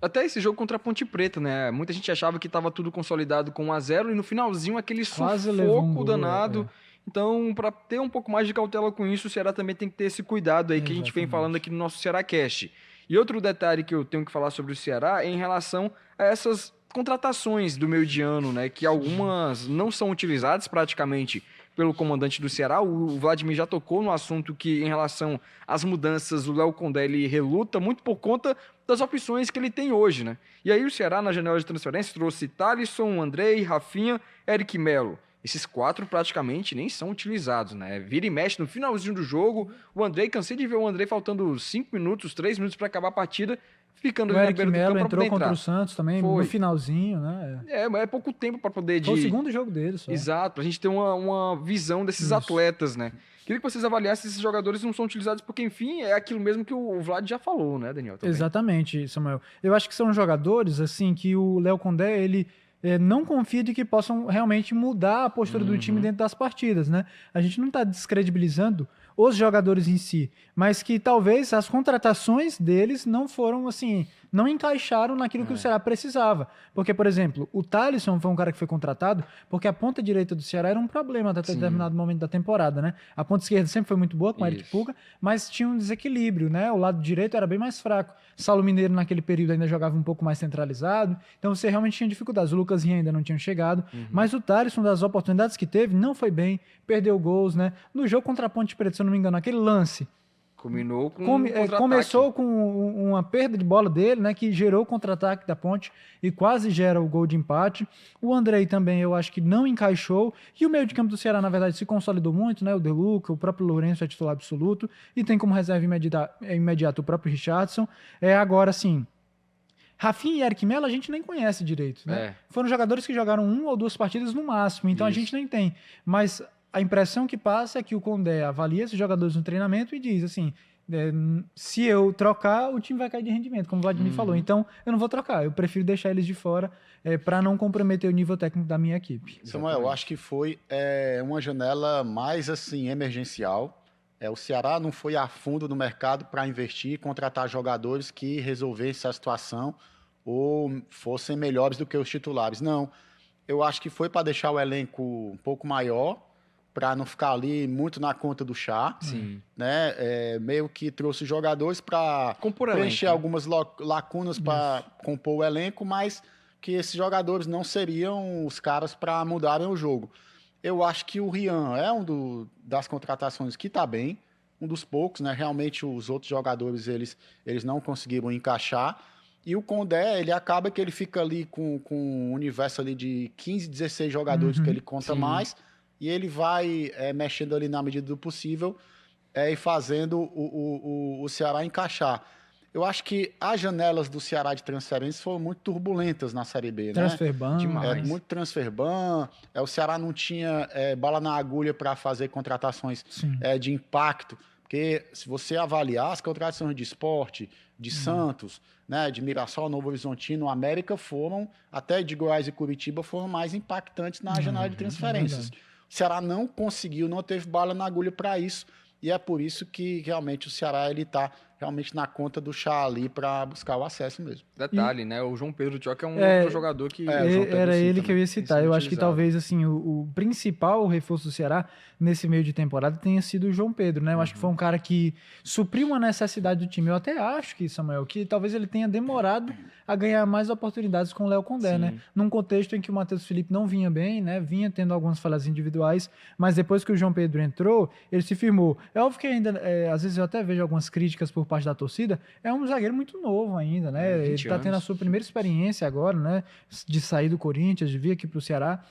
Até esse jogo contra a Ponte Preta, né? Muita gente achava que estava tudo consolidado com 1-0 e no finalzinho aquele Quase levou um sufoco gol, danado. Então, para ter um pouco mais de cautela com isso, o Ceará também tem que ter esse cuidado aí que a gente vem falando aqui no nosso CearáCast. E outro detalhe que eu tenho que falar sobre o Ceará é em relação a essas contratações do meio de ano, né? Que algumas não são utilizadas praticamente pelo comandante do Ceará. O Vladimir já tocou no assunto que, em relação às mudanças, o Léo Condé ele reluta muito por conta das opções que ele tem hoje, né? E aí o Ceará, na janela de transferência, trouxe Thalisson, Andrei, Rafinha, Eric Melo. Esses 4 praticamente nem são utilizados, né? Vira e mexe no finalzinho do jogo. O Andrei, cansei de ver o Andrei faltando 5 minutos, 3 minutos para acabar a partida, ficando O ali na Eric beira do Melo campo para entrou poder contra entrar. o Santos também, Foi. no finalzinho, né? É pouco tempo para poder... Foi o segundo jogo dele só. Exato, pra gente ter uma visão desses Isso. atletas, né? Queria que vocês avaliassem se esses jogadores não são utilizados, porque, enfim, é aquilo mesmo que o Vlad já falou, né, Daniel? Também. Exatamente, Samuel. Eu acho que são jogadores, assim, que o Léo Condé, ele não confia de que possam realmente mudar a postura do time dentro das partidas, né? A gente não está descredibilizando os jogadores em si, mas que talvez as contratações deles não foram, assim, não encaixaram naquilo que o Ceará precisava. Porque, por exemplo, o Thalisson foi um cara que foi contratado porque a ponta direita do Ceará era um problema até determinado momento da temporada, né? A ponta esquerda sempre foi muito boa com o Eric Puga, mas tinha um desequilíbrio, né? O lado direito era bem mais fraco. Saulo Mineiro naquele período ainda jogava um pouco mais centralizado, então você realmente tinha dificuldades. O Lucas Rinha ainda não tinha chegado, mas o Thalisson, das oportunidades que teve, não foi bem, perdeu gols, né? No jogo contra a Ponte Preta, se eu não me engano, aquele lance Combinou com um contra-ataque. começou com uma perda de bola dele, né, que gerou o contra-ataque da Ponte e quase gera o gol de empate. O Andrei também, eu acho que não encaixou. E o meio de campo do Ceará, na verdade, se consolidou muito, né? O De Luca, o próprio Lourenço é titular absoluto e tem como reserva imediata o próprio Richardson. Agora, sim, Rafinha e Eric Melo a gente nem conhece direito, né? Foram jogadores que jogaram 1 ou 2 partidas no máximo, então a gente nem tem. Mas a impressão que passa é que o Condé avalia esses jogadores no treinamento e diz assim, se eu trocar, o time vai cair de rendimento, como o Vladimir falou. Então, eu não vou trocar, eu prefiro deixar eles de fora para não comprometer o nível técnico da minha equipe. Samuel, eu acho que foi uma janela mais assim emergencial. O Ceará não foi a fundo no mercado para investir e contratar jogadores que resolvessem a situação ou fossem melhores do que os titulares. Não, eu acho que foi para deixar o elenco um pouco maior, para não ficar ali muito na conta do chá. Sim. Né? Meio que trouxe jogadores para preencher algumas lacunas para compor o elenco, mas que esses jogadores não seriam os caras para mudarem o jogo. Eu acho que o Rian é das contratações que está bem, um dos poucos, né? Realmente os outros jogadores eles não conseguiram encaixar. E o Condé, ele acaba que ele fica ali com um universo ali de 15, 16 jogadores que ele conta mais, e ele vai mexendo ali na medida do possível e fazendo o Ceará encaixar. Eu acho que as janelas do Ceará de transferências foram muito turbulentas na Série B, Transferban, né? Muito transferban. O Ceará não tinha bala na agulha para fazer contratações de impacto. Porque se você avaliar as contratações de Sport, de Santos, né, de Mirassol, Novo Horizontino, América foram, até de Goiás e Curitiba, foram mais impactantes na janela de transferências. O Ceará não conseguiu, não teve bala na agulha para isso. E é por isso que realmente o Ceará está realmente na conta do chá ali para buscar o acesso mesmo. Detalhe, né? O João Pedro Tioca é um outro jogador que... era ele que eu ia citar. Eu acho que talvez assim, o principal reforço do Ceará nesse meio de temporada tenha sido o João Pedro, né? Eu acho que foi um cara que supriu uma necessidade do time. Eu até acho que, Samuel, que talvez ele tenha demorado a ganhar mais oportunidades com o Léo Condé, né? Num contexto em que o Matheus Felipe não vinha bem, né? Vinha tendo algumas falhas individuais, mas depois que o João Pedro entrou, ele se firmou. É óbvio que ainda, às vezes eu até vejo algumas críticas por parte da torcida, é um zagueiro muito novo ainda, né? Ele tá tendo a sua primeira experiência agora, né? De sair do Corinthians, de vir aqui pro Ceará.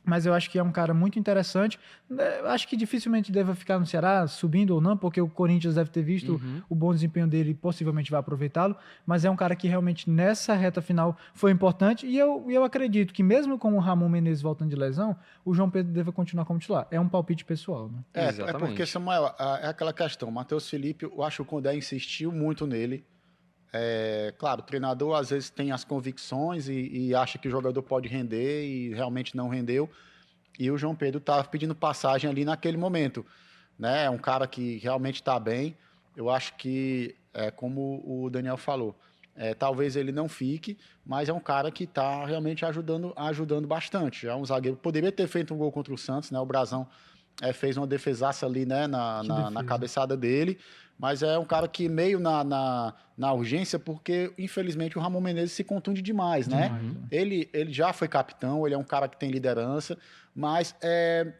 Mas eu acho que é um cara muito interessante. Acho que dificilmente deve ficar no Ceará, subindo ou não, porque o Corinthians deve ter visto o bom desempenho dele e possivelmente vai aproveitá-lo. Mas é um cara que realmente nessa reta final foi importante. E eu acredito que mesmo com o Ramon Menezes voltando de lesão, o João Pedro deve continuar como titular. É um palpite pessoal, né? É porque, Samuel, é aquela questão. O Matheus Felipe, eu acho que o Condé insistiu muito nele. Claro, o treinador às vezes tem as convicções e acha que o jogador pode render e realmente não rendeu. E o João Pedro estava pedindo passagem ali naquele momento, né? É um cara que realmente está bem. Eu acho que, como o Daniel falou, Talvez ele não fique, mas é um cara que está realmente ajudando bastante. É um zagueiro que poderia ter feito um gol contra o Santos, né? O Brazão fez uma defesaça ali, né, na cabeçada dele, mas é um cara que meio na urgência, porque infelizmente o Ramon Menezes se contunde demais, né? Ele já foi capitão, ele é um cara que tem liderança, mas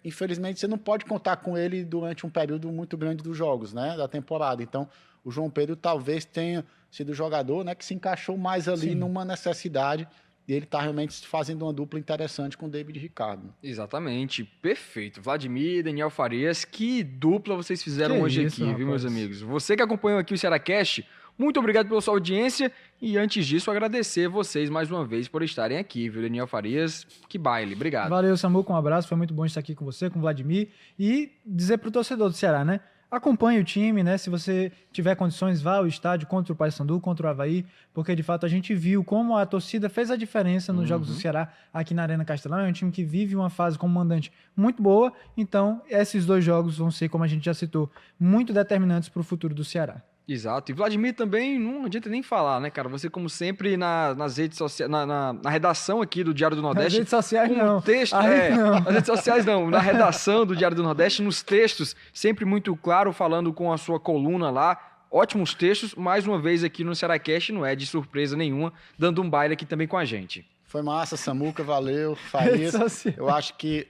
infelizmente você não pode contar com ele durante um período muito grande dos jogos, né, da temporada. Então o João Pedro talvez tenha sido o jogador, né, que se encaixou mais ali numa necessidade. E ele está realmente fazendo uma dupla interessante com o David Ricardo. Exatamente, perfeito. Vladimir e Daniel Farias, que dupla vocês fizeram hoje aqui, viu, meus amigos? Você que acompanhou aqui o Cearacast, muito obrigado pela sua audiência. E antes disso, agradecer vocês mais uma vez por estarem aqui, viu, Daniel Farias? Que baile, obrigado. Valeu, Samuca, um abraço, foi muito bom estar aqui com você, com o Vladimir. E dizer pro torcedor do Ceará, né? Acompanhe o time, né? Se você tiver condições, vá ao estádio contra o Paysandu, contra o Avaí, porque de fato a gente viu como a torcida fez a diferença nos jogos do Ceará aqui na Arena Castelão. É um time que vive uma fase como mandante muito boa, então esses 2 jogos vão ser, como a gente já citou, muito determinantes para o futuro do Ceará. Exato. E Vladimir também, não adianta nem falar, né, cara? Você, como sempre, nas redes sociais, na redação aqui do Diário do Nordeste. Nas redes sociais, não. Texto, não. Nas redes sociais, não. Na redação do Diário do Nordeste, nos textos, sempre muito claro, falando com a sua coluna lá. Ótimos textos. Mais uma vez aqui no Cearacast, não é de surpresa nenhuma, dando um baile aqui também com a gente. Foi massa, Samuca, valeu, Farias. Eu acho que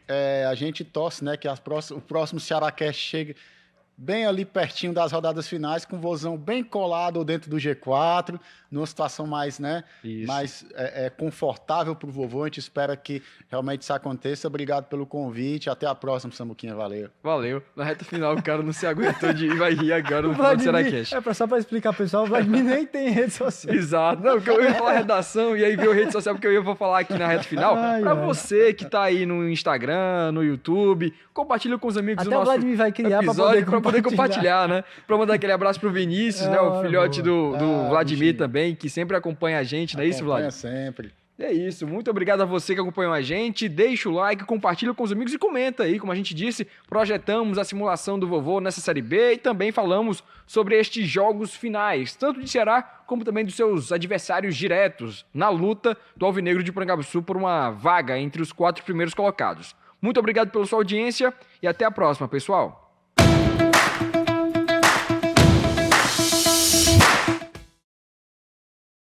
a gente torce, né, que o próximo Cearacast chegue bem ali pertinho das rodadas finais, com o Vozão bem colado dentro do G4, numa situação mais, né, mais confortável para o vovô. A gente espera que realmente isso aconteça. Obrigado pelo convite. Até a próxima, Samuquinha. Valeu. Valeu. Na reta final, o cara não se aguentou de ir, vai rir agora no final do Cearacast. Só para explicar, pessoal, o Vladimir nem tem rede social. Exato. Não, porque eu ia falar redação e aí veio rede social, porque eu ia falar aqui na reta final. Para você que tá aí no Instagram, no YouTube, compartilha com os amigos do nosso o Vladimir vai criar episódio para poder compartilhar, né? Para mandar aquele abraço pro Vinícius, né? O filhote do Vladimir bichinho também, que sempre acompanha a gente, não é isso, Vlad? Sempre. É isso, muito obrigado a você que acompanhou a gente, deixa o like, compartilha com os amigos e comenta aí, como a gente disse, projetamos a simulação do vovô nessa Série B e também falamos sobre estes jogos finais, tanto de Ceará como também dos seus adversários diretos, na luta do Alvinegro de Porangabuçu por uma vaga entre os 4 primeiros colocados. Muito obrigado pela sua audiência e até a próxima, pessoal!